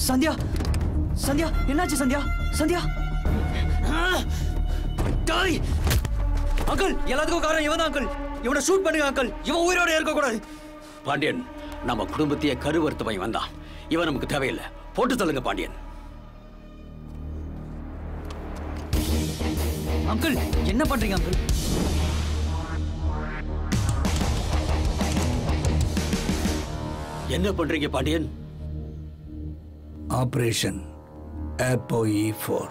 Sandhya, Sandhya, என்னாச்சு சந்தியா? சந்தியா, டாய்! அங்கிள், எல்லாத்துக்கும் காரணம் இவன் தான் அங்கிள். இவனை ஷூட் பண்ணுங்க அங்கிள். இவன் உயிரோட இருக்கக்கூடாது. பாண்டியன், நம்ம குடும்பத்தையே கருவறுத்து போய் வந்தான். இவன் நமக்கு தேவையில்லை. போட்டு தள்ளுங்க பாண்டியன். அங்கிள், என்ன பண்றீங்க அங்கிள்? என்ன பண்றீங்க Pandian? Operation Apo E4.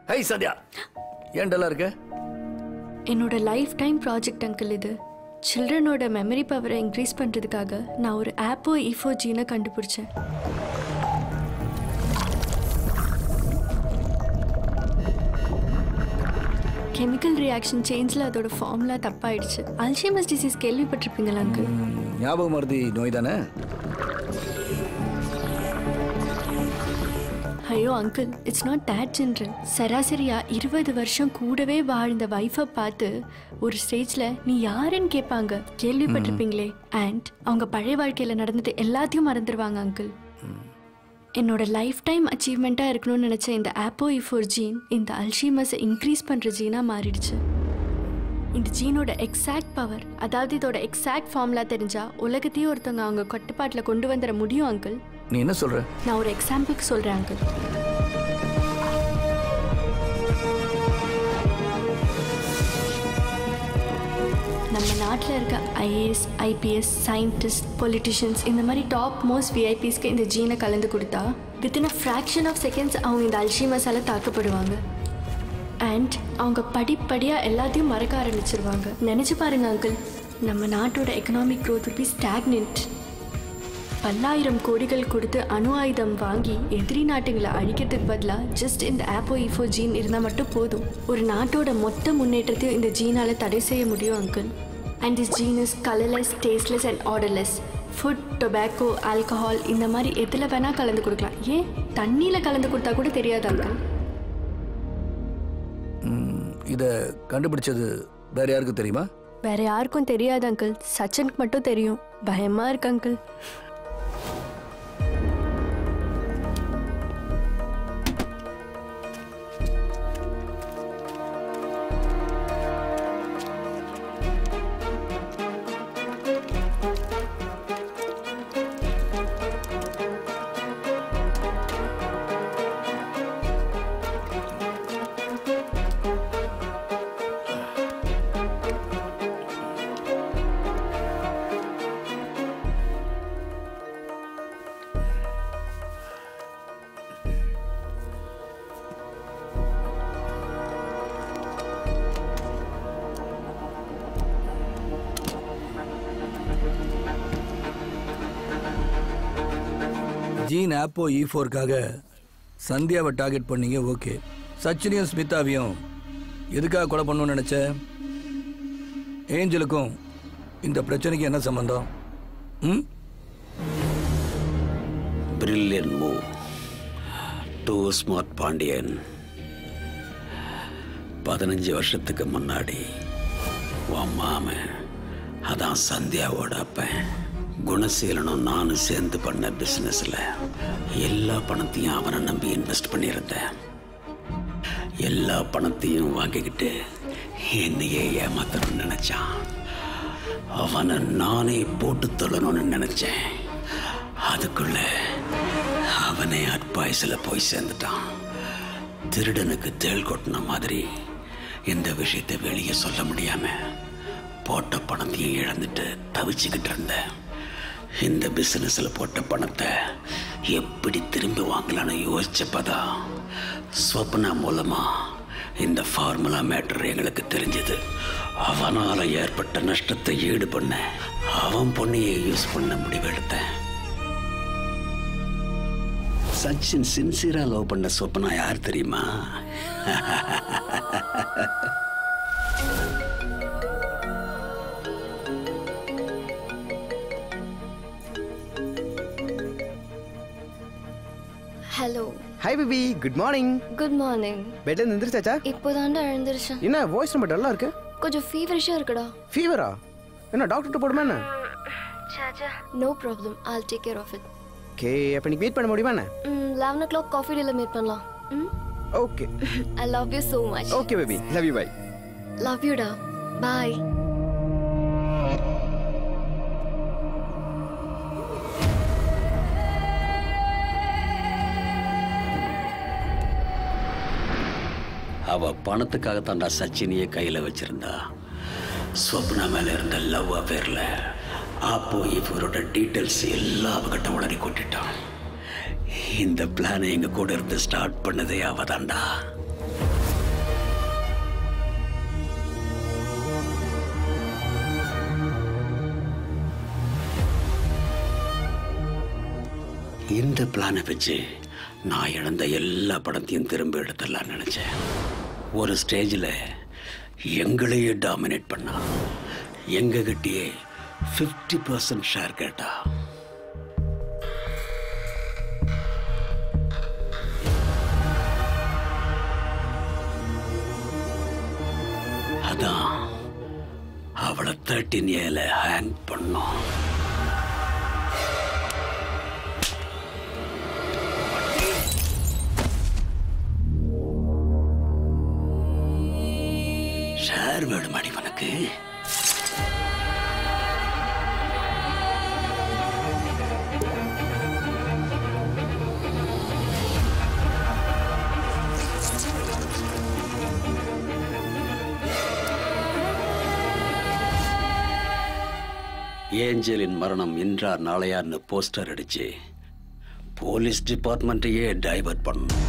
Hi Sathya, ஏன் டல்லா இருக்க? என்னோட லைஃப் டைம் ப்ராஜெக்ட் அங்கிள் இது. சில்ட்ரனோட மெமரி பவரை இன்க்ரீஸ் பண்ணுறதுக்காக நான் ஒரு ஆப்போ E4 ஜீனை கண்டுபிடிச்சேன். கெமிக்கல் ரியாக்ஷன் சேஞ்சில் அதோட ஃபார்முலா தப்பாயிடுச்சு. அல்ஷைமர்ஸ் டிசீஸ் கேள்விப்பட்டிருப்பீங்களா அங்கிள்? ஞாபக மறதி நோய் தானே? ஐயோ uncle, it's not that general. சராசரியா 20 வருஷம் கூடவே வாழ்ந்த வைஃபை பார்த்து ஒரு ஸ்டேஜ்ல நீ யாருன்னு கேட்பாங்க, கேள்விப்பட்டிருப்பீங்களே. அண்ட் அவங்க பழைய வாழ்க்கையில நடந்தது எல்லாத்தையும் மறந்துடுவாங்க அங்கிள். என்னோட லைஃப் டைம் அச்சீவ்மெண்ட்டாக இருக்கணும்னு நினச்ச இந்த ஆப்போ E4 ஜீன் இந்த அல்ஷைமர்ஸை இன்க்ரீஸ் பண்ணுற ஜீனாக மாறிடுச்சு. இந்த ஜீனோட எக்ஸாக்ட் பவர், அதாவது இதோட எக்ஸாக்ட் ஃபார்முலா தெரிஞ்சா உலகத்தையும் ஒருத்தவங்க அவங்க கட்டுப்பாட்டில் கொண்டு வந்துட முடியும் அங்கிள். நீ என்ன சொல்ற? நான் ஒரு எக்ஸாம்பிளுக்கு சொல்கிறேன் அங்கிள். நம்ம நாட்டில் இருக்க ஐஏஎஸ் ஐபிஎஸ் சயின்டிஸ்ட் பொலிட்டிஷியன்ஸ் இந்த மாதிரி டாப் மோஸ்ட் விஐபிஸ்க்கு இந்த ஜீனை கலந்து கொடுத்தா within a fraction of seconds அவங்க இந்த அல்ஷீமஸால் தாக்கப்படுவாங்க. அண்ட் அவங்க படிப்படியாக எல்லாத்தையும் மறக்க ஆரம்பிச்சிருவாங்க. நினச்சி பாருங்க அங்கிள், நம்ம நாட்டோட economic growth will be stagnant. 10,000 கோடிகள் கொடுத்து அணு ஆயுதம் வாங்கி எதிரி நாட்டுகளை அழிக்கிறதுக்கு பதிலாக ஜஸ்ட் இந்த APOE4 ஜீன் இருந்தால் மட்டும் போதும். ஒரு நாட்டோட மொத்த முன்னேற்றத்தையும் இந்த ஜீனால் தடை செய்ய முடியும் uncle. And this gene is colourless, tasteless and odourless. Food, tobacco, alcohol இந்த மாதிரி எதில் வேணால் கலந்து கொடுக்கலாம். ஏன் தண்ணியில் கலந்து கொடுத்தா கூட தெரியாது அங்கிள். இதை கண்டுபிடிச்சது வேற யாருக்கும் தெரியுமா? வேற யாருக்கும் தெரியாது அங்கிள். சச்சினுக்கு மட்டும் தெரியும். பயமாக இருக்கு அங்கிள். ஜீன் APOE4க்காக சந்தியாவை டார்கெட் பண்ணீங்க. ஓகே, சச்சினையும் ஸ்மிதாவையும் எதுக்காக கொலை பண்ணணும்னு நினச்ச? ஏஞ்சலுக்கும் இந்த பிரச்சனைக்கு என்ன சம்பந்தம்? Brilliant move. Too smart Pandian. 15 வருஷத்துக்கு முன்னாடி உன் மாமன், அதான் சந்தியாவோட அப்பன், குணசீலனும் நானும் சேர்ந்து பண்ண பிஸ்னஸில் எல்லா பணத்தையும் அவனை நம்பி இன்வெஸ்ட் பண்ணியிருந்தேன். எல்லா பணத்தையும் வாங்கிக்கிட்டு என்னையே ஏமாத்தணும்னு நினச்சான். அவனை நானே போட்டு தொழணும்னு நினச்சேன். அதுக்குள்ள அவனே அட்பாய்ஸில் போய் சேர்ந்துட்டான். திருடனுக்கு தேள் கொட்டின மாதிரி இந்த விஷயத்தை வெளியே சொல்ல முடியாமல் போட்ட பணத்தையும் இழந்துட்டு தவிச்சுக்கிட்டு இருந்தேன். இந்த பிசினஸில் போட்ட பணத்தை எப்படி திரும்பி வாங்கலான்னு யோசிச்சப்பதான் ஸ்வப்னா மூலமா இந்த ஃபார்முலா மேட்டர் எங்களுக்கு தெரிஞ்சது. அவனால் ஏற்பட்ட நஷ்டத்தை ஈடு பண்ண அவன் பொண்ணையை யூஸ் பண்ண முடிவெடுத்தேன். சச்சின் சின்சியரா லவ் பண்ண ஸ்வப்னா யார் தெரியுமா? Hello. Hi baby, good morning. Good morning. பெட்ல எந்திரிச்சாச்சா? இப்போதான்டா எழுந்திருச்சேன். என்ன வாய்ஸ் ரொம்ப டல்லா இருக்கு? கொஞ்சம் ஃபீவரிஷா இருக்குடா. ஃபீவரா? என்ன டாக்டர்ட்ட போடுமா என்ன? சாச்சா, no problem. I'll take care of it. Okay, அப்ப நீ மீட் பண்ண முடியுமா என்ன? 11 o'clock காஃபி டேல மீட் பண்ணலாம். Okay. I love you so much. Okay baby, love you, bye. Love you டா. Bye. அவ பணத்துக்காக தாண்டா சச்சினியை கையில் வச்சிருந்தா. ஸ்வப்னா மேல இருந்த லவ் அஃபேர்ல APOE4ஓட டீட்டெயில்ஸ் எல்லாம் அவகிட்ட உளறி கொட்டிட்டான். இந்த பிளானை எங்க கூட இருந்து ஸ்டார்ட் பண்ணதே அவ தாண்டா. இந்த பிளானை வச்சு நான் இழந்த எல்லா பணத்தையும் திரும்ப எடுத்துடலான்னு நினைச்சேன். ஒரு ஸ்டேஜில் எங்களையே டாமினேட் பண்ணா. எங்ககிட்டயே 50% ஷேர் கேட்டா. அதான் அவளை 13A ஹேங் பண்ணோம். ஷேர் வேணுமாடி உனக்கு? ஏஞ்சலின் மரணம் இன்றா நாளையான்னு போஸ்டர் அடிச்சு போலீஸ் டிபார்ட்மெண்ட்டையே டைவர்ட் பண்ணணும்.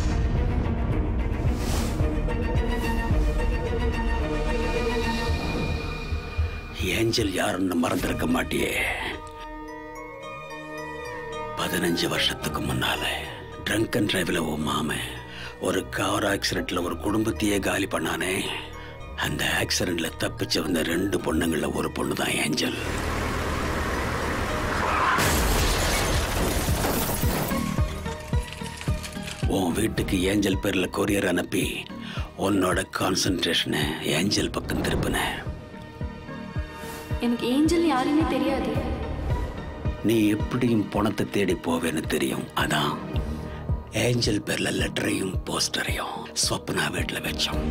ஏஞ்சல் யாருன்னு மறந்திருக்க மாட்டியே. 15 வருஷத்துக்கு முன்னால ட்ரங்க் அண்ட் டிரைவ்ல உன் மாமன் ஒரு கார் ஆக்சிடென்ட்ல ஒரு குடும்பத்தையே காலி பண்ணானே. அந்த ஆக்சிடென்ட்ல தப்பிச்சு வந்த 2 பொண்ணுங்கள ஒரு பொண்ணு தான் ஏஞ்சல். உன் வீட்டுக்கு ஏஞ்சல் பேர்ல கொரியர் அனுப்பி உன்னோட கான்சென்ட்ரேஷனை ஏஞ்சல் பக்கம் திருப்பின. எனக்கு ஏஞ்சல் யாருன்னு தெரியாது. நீ எப்படியும் பணத்தை தேடி போவேன்னு தெரியும். அதான் ஏஞ்சல் பேர்ல லெட்டரையும் போஸ்டரையும் ஸ்வப்னா வீட்டுல வச்சோம்.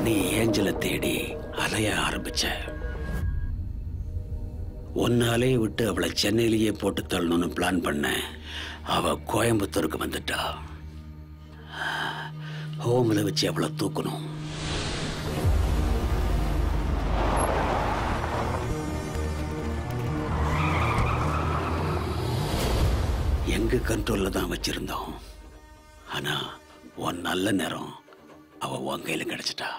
நீ ஏஞ்சலை தேடி அலைய ஆரம்பிச்ச. ஒன்னாலே விட்டு அவளை சென்னையிலேயே போட்டு தள்ளணும்னு பிளான் பண்ண. அவ கோயம்புத்தூருக்கு வந்துட்டா. ஹோம்ல வச்சு அவளை தூக்கணும். எங்க கண்ட்ரோல்ல தான் வச்சிருந்தோம். ஆனா உன் நல்ல நேரம் அவ உன் கையில கிடைச்சிட்டா.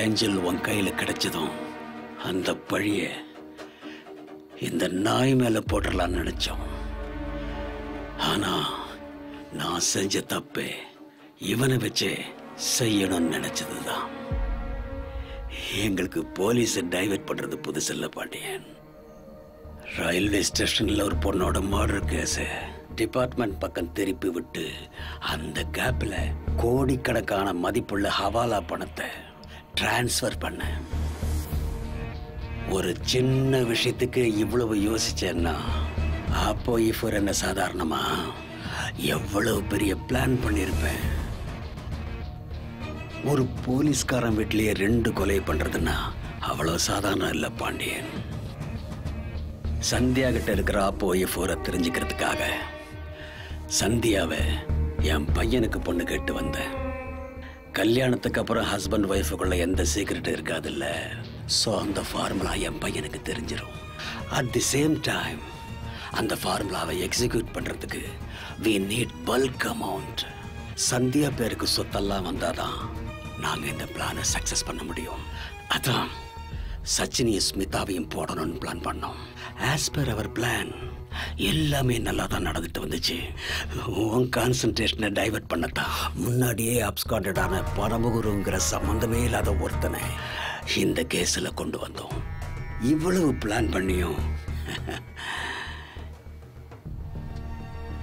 ஏஞ்சல் உன் கையில கிடைச்சதும் அந்த பழிய இந்த நாய் மேல போட்டுடலான்னு நினைச்சோம். ஆனா நான் செஞ்ச தப்பே இவனை வச்சு செய்யணும்னு நினைச்சதுதான். எங்களுக்கு போலீஸை டைவர்ட் பண்றது புதுசில்ல பாண்டியன். ரயில்வே ஸ்டேஷன்ல ஒரு பொண்ணோட மர்டர் கேஸ் டிபார்ட்மெண்ட் பக்கம் திருப்பி விட்டு அந்த கேப்ல கோடிக்கணக்கான மதிப்புள்ள ஹவாலா பணத்தை டிரான்ஸ்ஃபர் பண்ண. ஒரு சின்ன விஷயத்துக்கு இவ்வளவு யோசிச்சேன்னா அப்போ இப்போ என்ன சாதாரணமா எவ்வளவு பெரிய பிளான் பண்ணிருப்பேன். ஒரு போலீஸ்காரன் வீட்டிலேயே 2 கொலை பண்றதுன்னா அவ்வளவு சாதாரணம் இல்ல பாண்டியன். சந்தியா கிட்ட இருக்கிற அப்போ இப்போ தெரிஞ்சுக்கிறதுக்காக சந்தியாவை என் பையனுக்கு பொண்ணு கேட்டு வந்தேன். கல்யாணத்துக்கு அப்புறம் ஹஸ்பண்ட் ஒய்ஃபுக்குள்ள எந்த சீக்கிரட்டும் இருக்காதுல்ல. ஸோ அந்த ஃபார்முலா என் பையனுக்கு தெரிஞ்சிடும். அட் தி சேம் டைம் அந்த ஃபார்முலாவை எக்ஸிக்யூட் பண்றதுக்கு we need bulk amount. Sandhya பேருக்கு சொத்தெல்லாம் வந்தாதான் நாங்க இந்த பிளானை சக்சஸ் பண்ண முடியும். அதான் சச்சினியும் ஸ்மிதாவையும் போடணும்னு பிளான் பண்ணோம். ஆஸ் பர் அவர் பிளான் எல்லாமே நல்லா தான் நடந்துட்டு வந்துச்சு. உன் கான்சன்ட்ரேஷனை டைவர்ட் பண்ணத்தான் முன்னாடியே அப்ஸ்காண்டடான பரமகுருங்கிற சம்பந்தமே இல்லாத ஒருத்தனை இந்த கேஸ்ல கொண்டு வந்தோம். இவ்வளவு பிளான் பண்ணியும்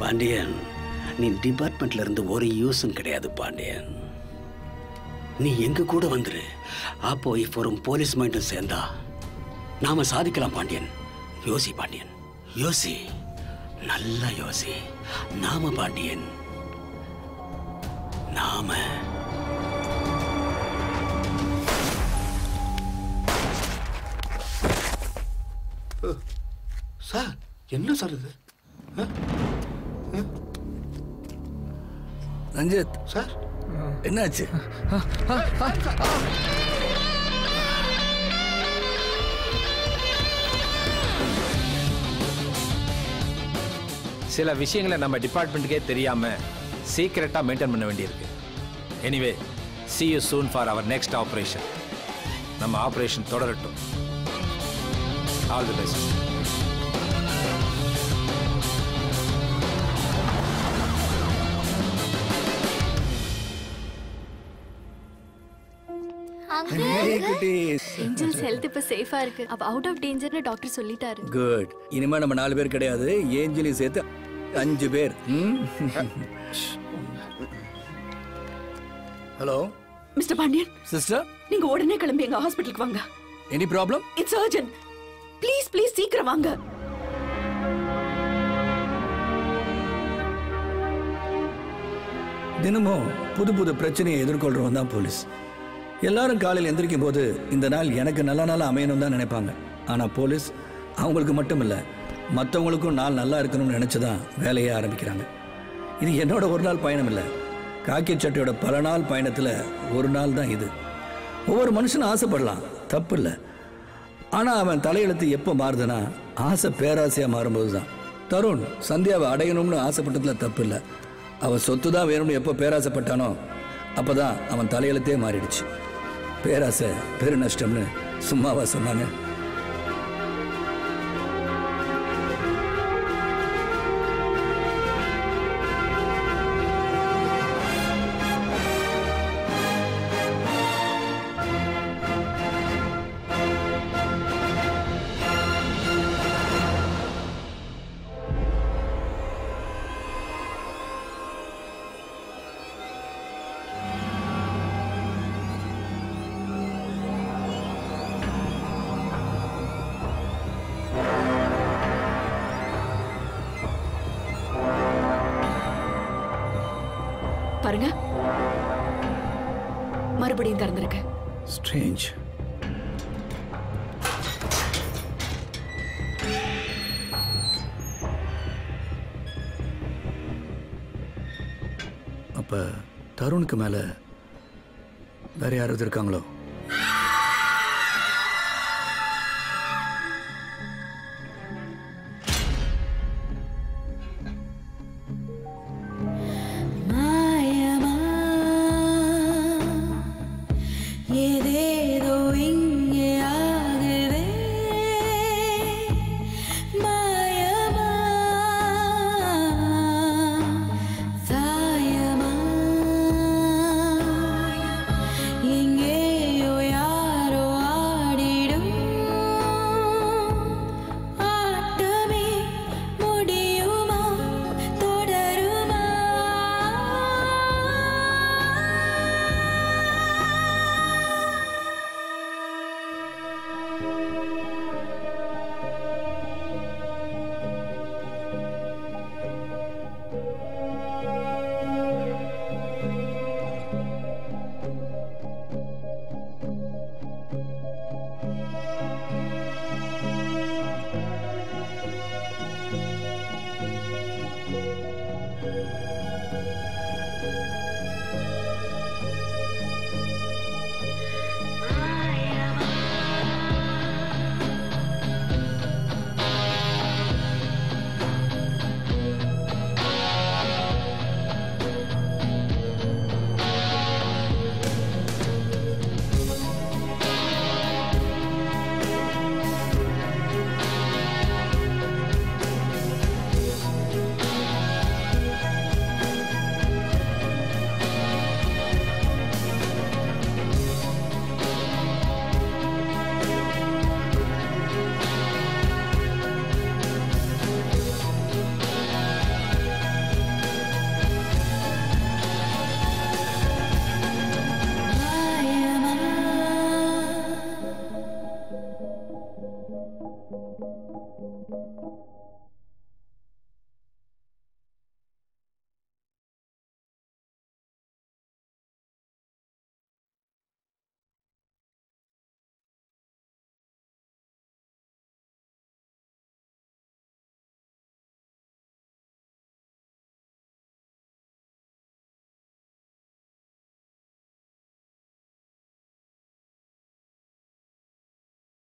பாண்டியன் நீ டிபார்ட்மெண்ட்ல இருந்து ஒரு யூஸும் கிடையாது பாண்டியன். நீ எங்க கூட வந்துரு. அப்போ இப்போ ஒரு போலீஸ் மைண்டும் சேர்ந்தா நாம சாதிக்கலாம் பாண்டியன். யோசி பாண்டியன், யோசி, நல்லா யோசி. நாம பாண்டியன், நாம சார் என்ன சார் இது? ரஞ்சித் சார் என்னாச்சு? சில விஷயங்களை நம்ம டிபார்ட்மெண்ட்டுக்கே தெரியாம சீக்கிரட்டா மெயின்டைன் பண்ண வேண்டியிருக்கு. Anyway see you soon for our next operation. நம்ம ஆபரேஷன் தொடரட்டும். All the best. Angel's health இப்ப சேஃபா இருக்கு. அப்ப அவுட் ஆஃப் டேஞ்சர்னு டாக்டர் சொல்லிட்டாரு. குட். இனிமே நம்ம 4 பேர் கிடையாது, ஏஞ்சலையும் சேர்த்து 5 பேர். Hello mister Pandian. சிஸ்டர், நீங்க உடனே கிளம்பி எங்க ஹாஸ்பிடலுக்கு வாங்க. Any problem? It's urgent. Please please சீக்கிரம் வாங்க. தினமும் புது புது பிரச்சனையை எதிர்கொள்றவன் தான் போலீஸ். எல்லாரும் காலையில் எந்திரிக்கும் போது இந்த நாள் எனக்கு நல்ல நாளாக அமையணும் தான் நினைப்பாங்க. ஆனால் போலீஸ் அவங்களுக்கு மட்டும் இல்லை, மற்றவங்களுக்கும் நாள் நல்லா இருக்கணும்னு நினச்சி தான் வேலையே ஆரம்பிக்கிறாங்க. இது என்னோட ஒரு நாள் பயணம் இல்லை, காக்கி சட்டையோட பல நாள் பயணத்தில் ஒரு நாள் தான் இது. ஒவ்வொரு மனுஷனும் ஆசைப்படலாம், தப்பு இல்லை. ஆனால் அவன் தலையெழுத்து எப்போ மாறுதுன்னா ஆசை பேராசையாக மாறும்போது தான். தருண் சந்தியாவை அடையணும்னு ஆசைப்பட்டதில் தப்பு இல்லை. அவன் சொத்து தான் வேணும்னு எப்போ பேராசைப்பட்டானோ அப்போ தான் அவன் தலையெழுத்தே மாறிடுச்சு. பேராசை பெரு நஷ்டம்னு சும்மாவா சொன்னாங்க? பாருங்க, மறுபடியும் திறந்திருக்கு. ஸ்ட்ரேஞ்ச். அப்ப தருணுக்கு மேல வேற யாராவது இருக்காங்களோ?